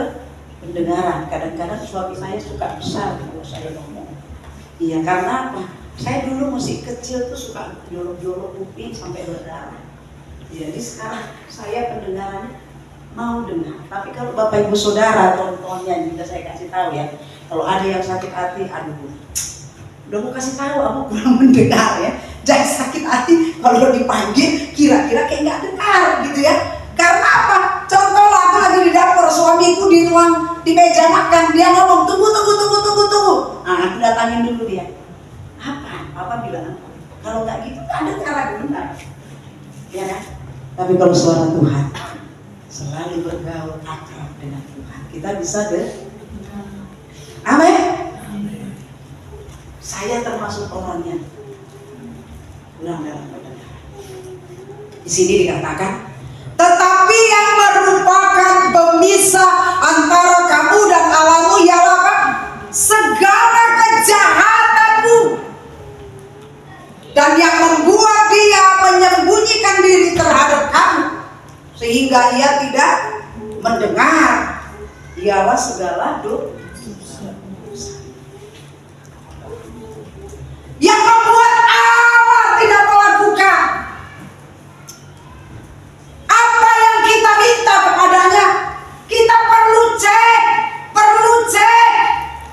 pendengaran. Kadang-kadang suami saya suka besar kalau saya ngomong. Iya, karena apa? Saya dulu masih kecil tuh suka jorok-jorok kuping sampai berdarah. Jadi sekarang saya pendengarannya mau dengar. Tapi kalau Bapak Ibu Saudara, contohnya juga saya kasih tahu ya, kalau ada yang sakit hati, aduh, udah mau kasih tahu aku kurang mendengar ya. Jangan sakit hati kalau dipanggil kira-kira kayak nggak dengar gitu ya. Karena apa? Contoh lah, aku lagi di dapur, suamiku di ruang di meja makan, dia ngomong tunggu. Nah, aku datangin dulu dia. Apa? Papa bilang apa? Kalau nggak gitu nggak dengar aku benar. Ya kan? Tapi kalau suara Tuhan selalu bergaul akrab dengan Tuhan, kita bisa amin. Saya termasuk orangnya kurang dalam pendengaran. Di sini dikatakan, tetapi yang merupakan pemisah antara kamu dan Allahmu ialah apa? Segala kejahatanmu, dan yang membuat dia menyembunyikan diri terhadap kamu sehingga ia tidak mendengar ialah segala dosa. Yang membuat Allah tidak melakukan apa yang kita minta kepadanya. Kita perlu cek,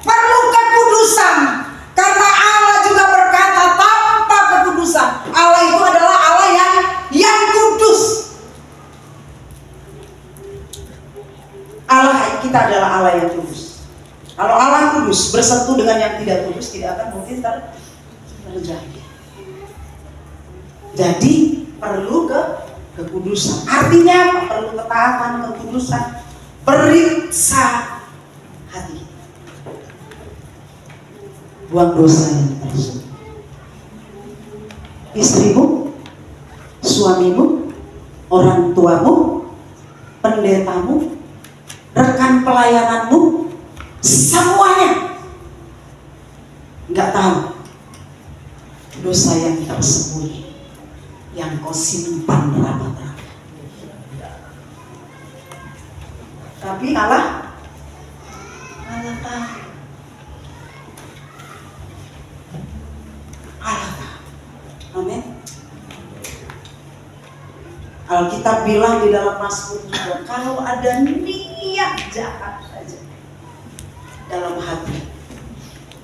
perlu kekudusan. Karena Allah juga berkata tanpa kekudusan, Allah itu adalah Allah yang kudus. Allah kita adalah Allah yang kudus. Kalau Allah kudus bersatu dengan yang tidak kudus, tidak akan mungkin terjadi. Jadi perlu kekudusan. Artinya apa? Perlu ketaatan, kekudusan. Periksa hati. Buang dosa yang tersebut. Istrimu, suamimu, orang tuamu, pendetamu, rekan pelayananmu, semuanya nggak tahu dosa yang tersembunyi yang kau simpan rapat-rapat. Tapi Allah tahu. Allah tahu. Amin. Alkitab bilang di dalam Mazmur juga, kalau ada niat jahat saja dalam hati,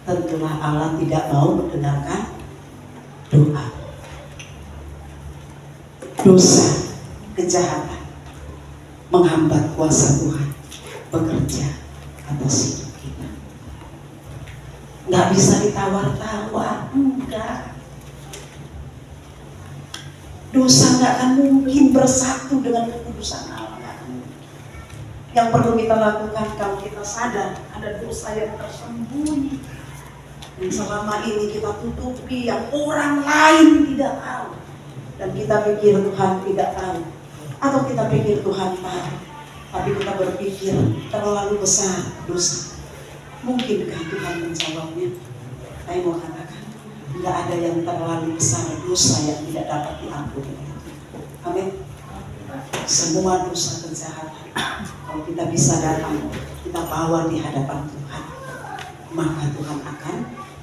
tentulah Allah tidak mau mendengarkan doa. dosa, kejahatan menghambat kuasa Tuhan bekerja atas hidup kita. Nggak bisa ditawar-tawar, enggak. Dosa nggak akan mungkin bersatu dengan kekudusan Allah. Yang perlu kita lakukan kalau kita sadar ada dosa yang tersembunyi yang selama ini kita tutupi, yang orang lain tidak tahu, dan kita pikir Tuhan tidak tahu, atau kita pikir Tuhan tahu, tapi kita berpikir terlalu besar dosa. Mungkinkah Tuhan menjawabnya? Saya mau katakan, tidak ada yang terlalu besar dosa yang tidak dapat diampuni. Amin. Semua dosa kejahatan, kalau kita bisa datang, kita bawa di hadapan Tuhan, maka Tuhan akan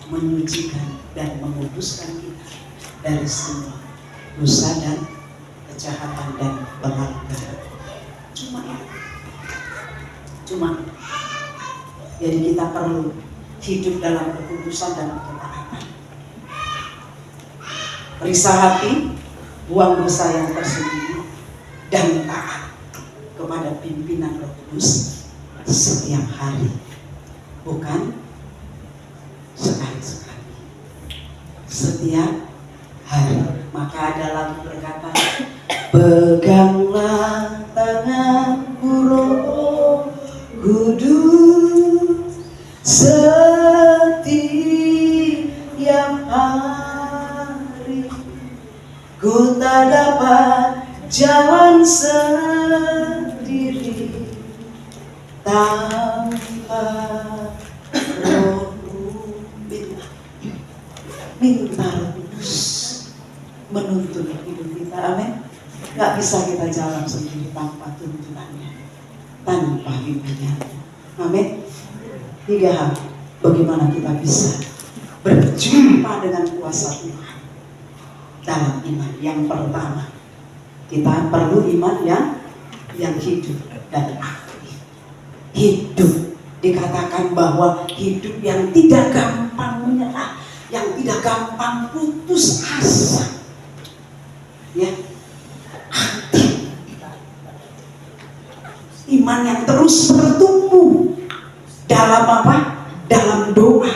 menyucikan dan menguduskan kita dari semua dosa dan kejahatan dan pelanggaran. Cuma itu. Jadi kita perlu hidup dalam kekudusan dan ketaatan. Risah hati, buang dosa yang tersembunyi, dan taat kepada pimpinan Roh Kudus setiap hari, bukan sekali-sekali, setiap hari. Maka ada lagu berkata, peganglah tanganku Roh Kudus setiap hari, ku tak dapat jalan sendiri tanpa Rohmu. Minta Roh Kudus menuntun hidup kita. Amin. Gak bisa kita jalan sendiri tanpa tuntunannya, tanpa bimbingannya. Amin. 3 hal bagaimana kita bisa berjumpa dengan kuasa Tuhan dalam iman. Yang pertama, kita perlu iman yang hidup dan aktif. Hidup dikatakan bahwa hidup yang tidak gampang menyerah, yang tidak gampang putus asa, ya. Aktif. Iman yang terus bertumbuh dalam apa? Dalam doa,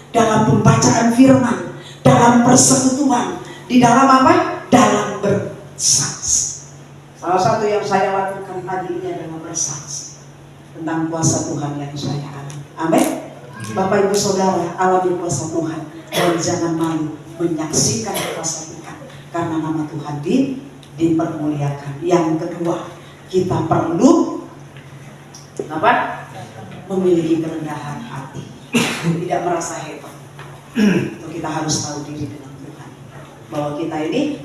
dalam pembacaan firman, dalam persekutuan, di dalam apa? Dalam bersaksi. Salah satu yang saya lakukan tadi ini adalah bersaksi tentang kuasa Tuhan yang saya alami. Amin. Bapak Ibu Saudara, alami kuasa Tuhan dan jangan malu menyaksikan kuasa Tuhan, karena nama Tuhan dipermuliakan. Yang kedua, kita perlu apa? Memiliki kerendahan hati, tidak merasa hebat. Itu kita harus tahu diri dengan Tuhan, bahwa kita ini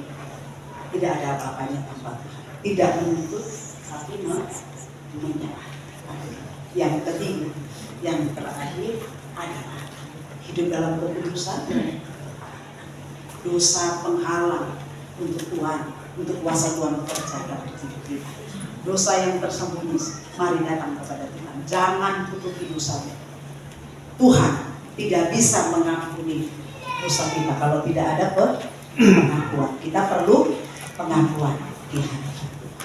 tidak ada apa-apanya tanpa Tuhan. Tidak menuntut, tapi menyerah. Yang ketiga, yang terakhir adalah hidup dalam kekudusan. Dosa penghalang untuk Tuhan, untuk kuasa Tuhan bekerja dalam hidup kita. Dosa yang tersembunyi, mari datang kepada Tuhan. Jangan tutupi dosanya. Tuhan tidak bisa mengampuni dosa kita kalau tidak ada pengakuan. Kita perlu pengakuan di hadapan Tuhan.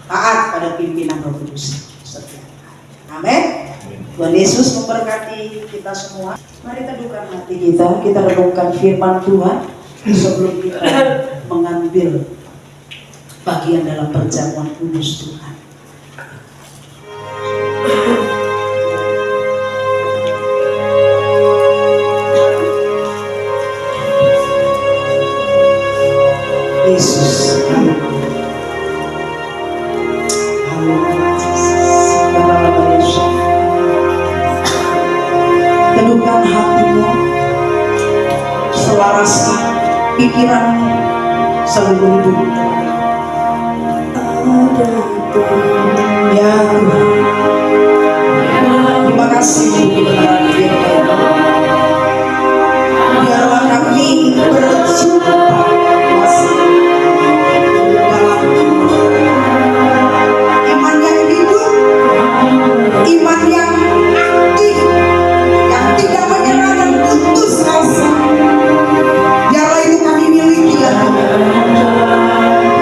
Taat pada pimpinan Roh Kudus setiap hari. Amin. Tuhan Yesus memberkati kita semua. Mari teduhkan hati kita. Kita renungkan firman Tuhan sebelum kita mengambil bagian dalam perjamuan kudus Tuhan. Yesus. Teduhkan hatimu, selaraskan pikiranmu seluruh hidup. Ya Tuhan, terima kasih untuk kebenaran firman-Mu. Biarlah kami berjumpa kuasa dalam iman yang hidup, iman yang aktif, yang tidak menyerah dan putus asa. Biarlah itu kami miliki ya Tuhan.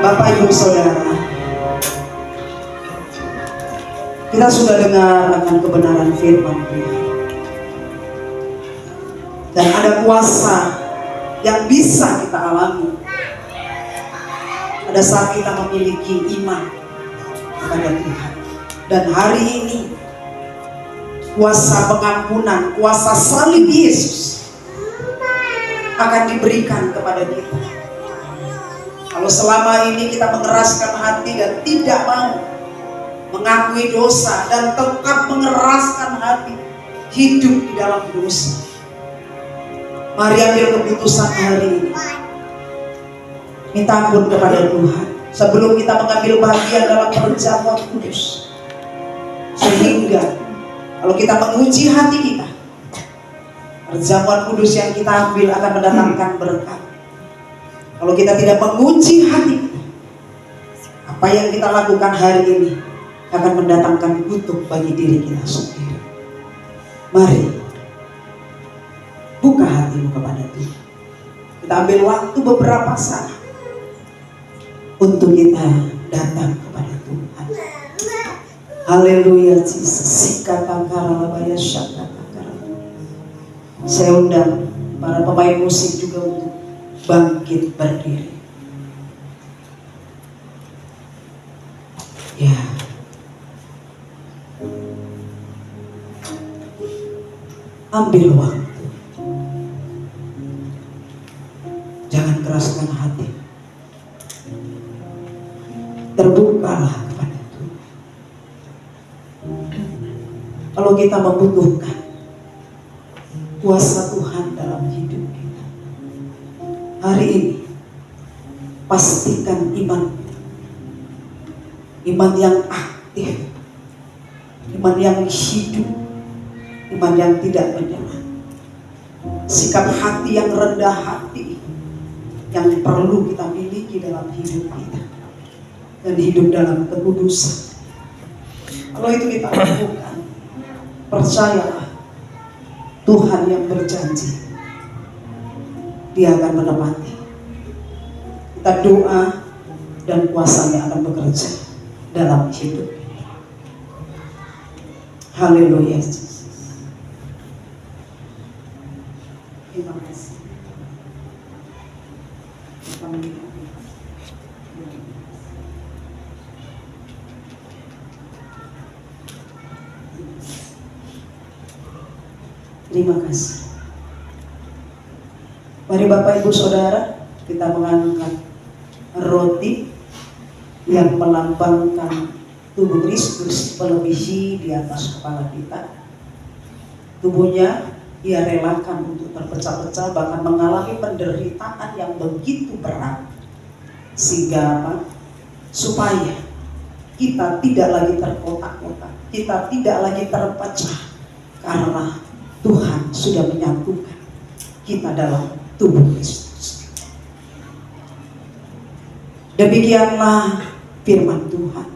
Bapak Ibu Saudara, kita sudah dengar akan kebenaran firman Tuhan. Dan ada kuasa yang bisa kita alami pada saat kita memiliki iman kepada Tuhan. Dan hari ini kuasa pengampunan, kuasa salib Yesus akan diberikan kepada kita. Kalau selama ini kita mengeraskan hati dan tidak mau mengakui dosa dan tetap mengeraskan hati, hidup di dalam dosa, mari ambil keputusan hari ini. Minta ampun kepada Tuhan sebelum kita mengambil bagian dalam perjamuan kudus. Sehingga kalau kita menguji hati kita, perjamuan kudus yang kita ambil akan mendatangkan berkat. Kalau kita tidak menguji hati kita, apa yang kita lakukan hari ini akan mendatangkan kutuk bagi diri kita sendiri. Mari buka hatimu kepada Tuhan. Kita ambil waktu beberapa saat untuk kita datang kepada Tuhan. Haleluya Jesus. Saya undang para pemain musik juga untuk bangkit berdiri. Ya. Ambil waktu. Jangan keraskan hati. Terbukalah kepada Tuhan. Kalau kita membutuhkan kuasa Tuhan dalam hidup kita, hari ini pastikan iman yang aktif, iman yang hidup, iman yang tidak menyerah, sikap hati yang rendah hati yang perlu kita miliki dalam hidup kita, dan hidup dalam kekudusan. Kalau itu kita lakukan, percayalah Tuhan yang berjanji Dia akan menepati. Kita doa dan kuasanya akan bekerja dalam hidup kita. Haleluya Jesus. Terima kasih. Terima kasih. Mari Bapak Ibu Saudara, kita mengangkat roti yang melambangkan tubuh Kristus melebihi di atas kepala kita. Tubuhnya Ia relakan untuk terpecah-pecah, bahkan mengalami penderitaan yang begitu berat. Sehingga apa? Supaya kita tidak lagi terkotak-kotak, kita tidak lagi terpecah, karena Tuhan sudah menyatukan kita dalam tubuh Kristus. Demikianlah firman Tuhan.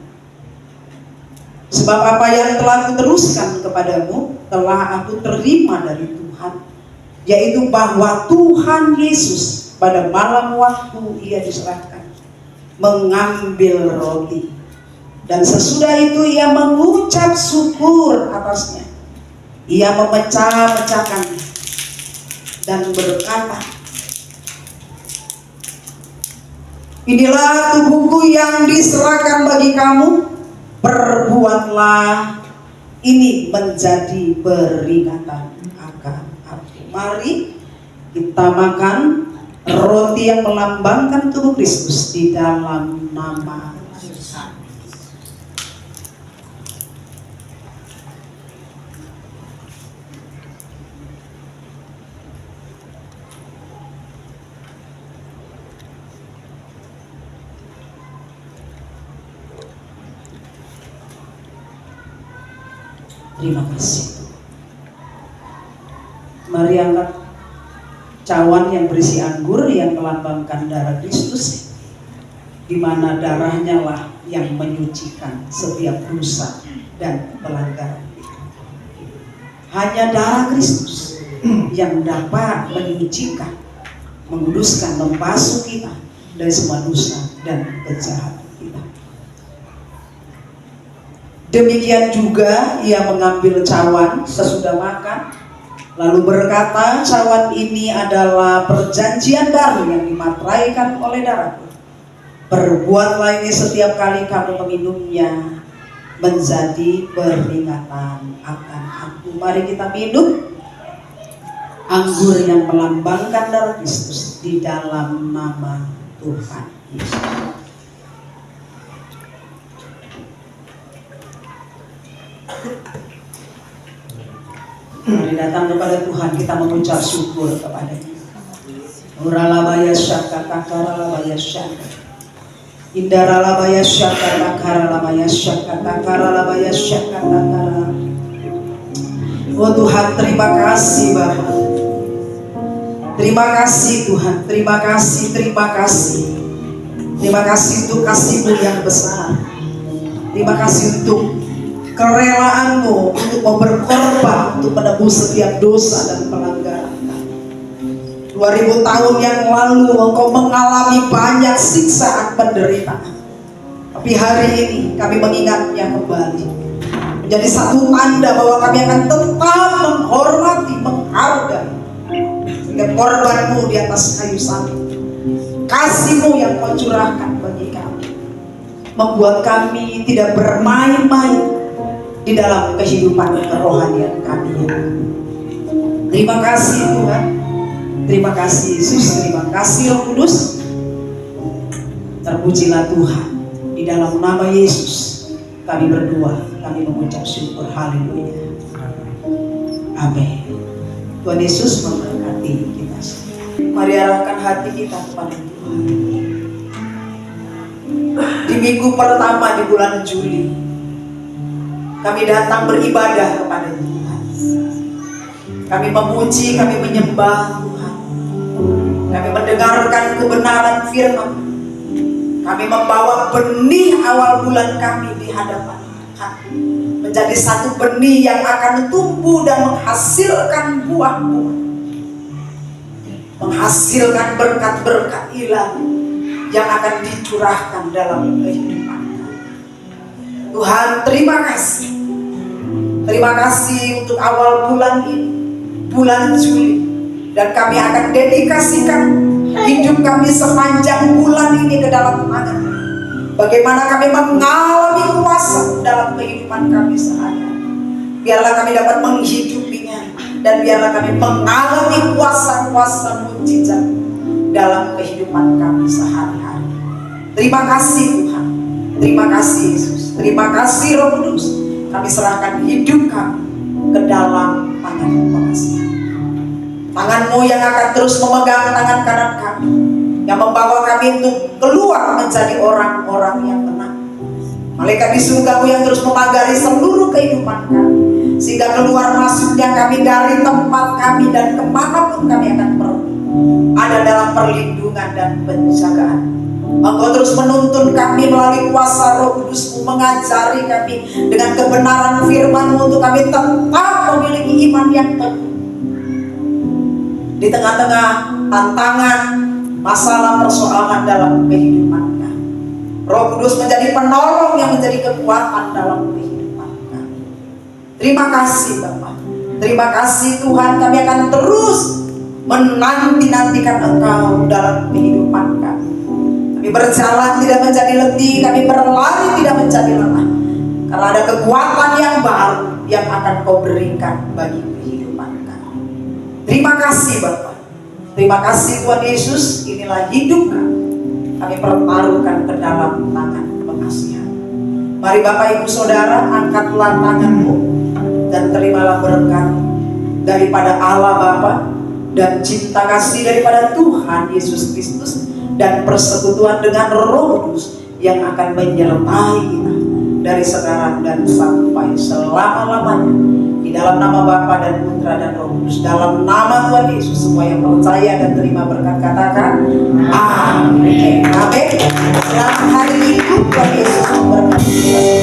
Sebab apa yang telah kuteruskan kepadamu telah aku terima dari Tuhan, yaitu bahwa Tuhan Yesus pada malam waktu Ia diserahkan mengambil roti, dan sesudah itu Ia mengucap syukur atasnya. Ia memecah-mecahkannya dan berkata, inilah tubuhku yang diserahkan bagi kamu, perbuatlah ini menjadi peringatan akan aku. Mari kita makan roti yang melambangkan tubuh Kristus di dalam nama Yesus. Terima kasih. Mari angkat cawan yang berisi anggur yang melambangkan darah Kristus, di mana darahnya lah yang menyucikan setiap dosa dan pelanggaran kita. Hanya darah Kristus yang dapat menyucikan, menguduskan, membasuh kita dari semua dosa dan kejahatan kita. Demikian juga ia mengambil cawan sesudah makan, lalu berkata, cawan ini adalah perjanjian baru yang dimateraikan oleh darahku. Perbuatlah ini setiap kali kamu meminumnya menjadi peringatan akan aku. Mari kita minum anggur yang melambangkan darah Kristus di dalam nama Tuhan Yesus. Mari datang kepada Tuhan, kita mengucap syukur kepada-Nya. Uralabaya syaka takaralabaya syaka. Indaralabaya syaka takaralabaya syaka takaralabaya syaka takara. Oh Tuhan, terima kasih Bapa. Terima kasih Tuhan, terima kasih, terima kasih. Terima kasih untuk kasih-Mu yang besar. Terima kasih untuk kerelaanmu untuk mau berkorban untuk menebus setiap dosa dan pelanggaran kami. 2000 tahun yang lalu Engkau mengalami banyak siksaan penderitaan, tapi hari ini kami mengingatnya kembali menjadi satu tanda bahwa kami akan tetap menghormati, menghargai setiap korban-Mu di atas kayu salib. Kasih-Mu yang Kau curahkan bagi kami membuat kami tidak bermain-main di dalam kehidupan kerohanian kami. Terima kasih Tuhan, terima kasih Yesus, terima kasih Roh Kudus. Terpujilah Tuhan. Di dalam nama Yesus kami berdoa, kami mengucap syukur. Haleluya, amin. Tuhan Yesus memberkati kita semua. Mari arahkan hati kita kepada Tuhan. Di minggu pertama di bulan Juli, kami datang beribadah kepada Tuhan. Kami memuji, kami menyembah Tuhan. Kami mendengarkan kebenaran firman. Kami membawa benih awal bulan kami di hadapan Tuhan, menjadi satu benih yang akan tumbuh dan menghasilkan buah-buah, menghasilkan berkat-berkat ilahi yang akan dicurahkan dalam kehidupan. Tuhan, terima kasih. Terima kasih untuk awal bulan ini, bulan Juli. Dan kami akan dedikasikan hidup kami sepanjang bulan ini ke dalam tangan. Bagaimana kami mengalami kuasa dalam kehidupan kami sehari-hari. Biarlah kami dapat menghidupinya. Dan biarlah kami mengalami kuasa-kuasa mujizat dalam kehidupan kami sehari-hari. Terima kasih Tuhan. Terima kasih Yesus. Terima kasih Roh Kudus. Kami serahkan hidup kami ke dalam tangan-Mu pengasihan. Tangan-Mu yang akan terus memegang tangan kanan kami, yang membawa kami untuk keluar menjadi orang-orang yang menang. Malaikat di surga-Mu yang terus memagari seluruh kehidupan kami, sehingga keluar masuknya kami dari tempat kami dan kemanapun kami akan pergi ada dalam perlindungan dan penjagaan. Engkau terus menuntun kami melalui kuasa Roh Kudus-Mu, mengajari kami dengan kebenaran firman-Mu untuk kami tetap memiliki iman yang teguh di tengah-tengah tantangan, masalah, persoalan dalam kehidupan kami. Roh Kudus menjadi penolong yang menjadi kekuatan dalam kehidupan kami. Terima kasih Bapa. Terima kasih Tuhan, kami akan terus menanti-nantikan Engkau dalam kehidupan kami. Kami berjalan tidak menjadi letih, kami berlari tidak menjadi lelah, karena ada kekuatan yang baru yang akan Kau berikan bagi kehidupan kami. Terima kasih Bapa. Terima kasih Tuhan Yesus. Inilah hidup kami. Kami pertaruhkan ke dalam tangan pengasihan. Mari Bapak Ibu Saudara, angkatlah tangan-Mu dan terimalah berkat daripada Allah Bapa dan cinta kasih daripada Tuhan Yesus Kristus dan persekutuan dengan Roh Kudus yang akan menyertai kita dari sekarang dan sampai selama-lamanya. Di dalam nama Bapa dan Putra dan Roh Kudus, dalam nama Tuhan Yesus, semua yang percaya dan terima berkat katakan amin. Amin. Selamat hari Minggu, Tuhan Yesus memberkati.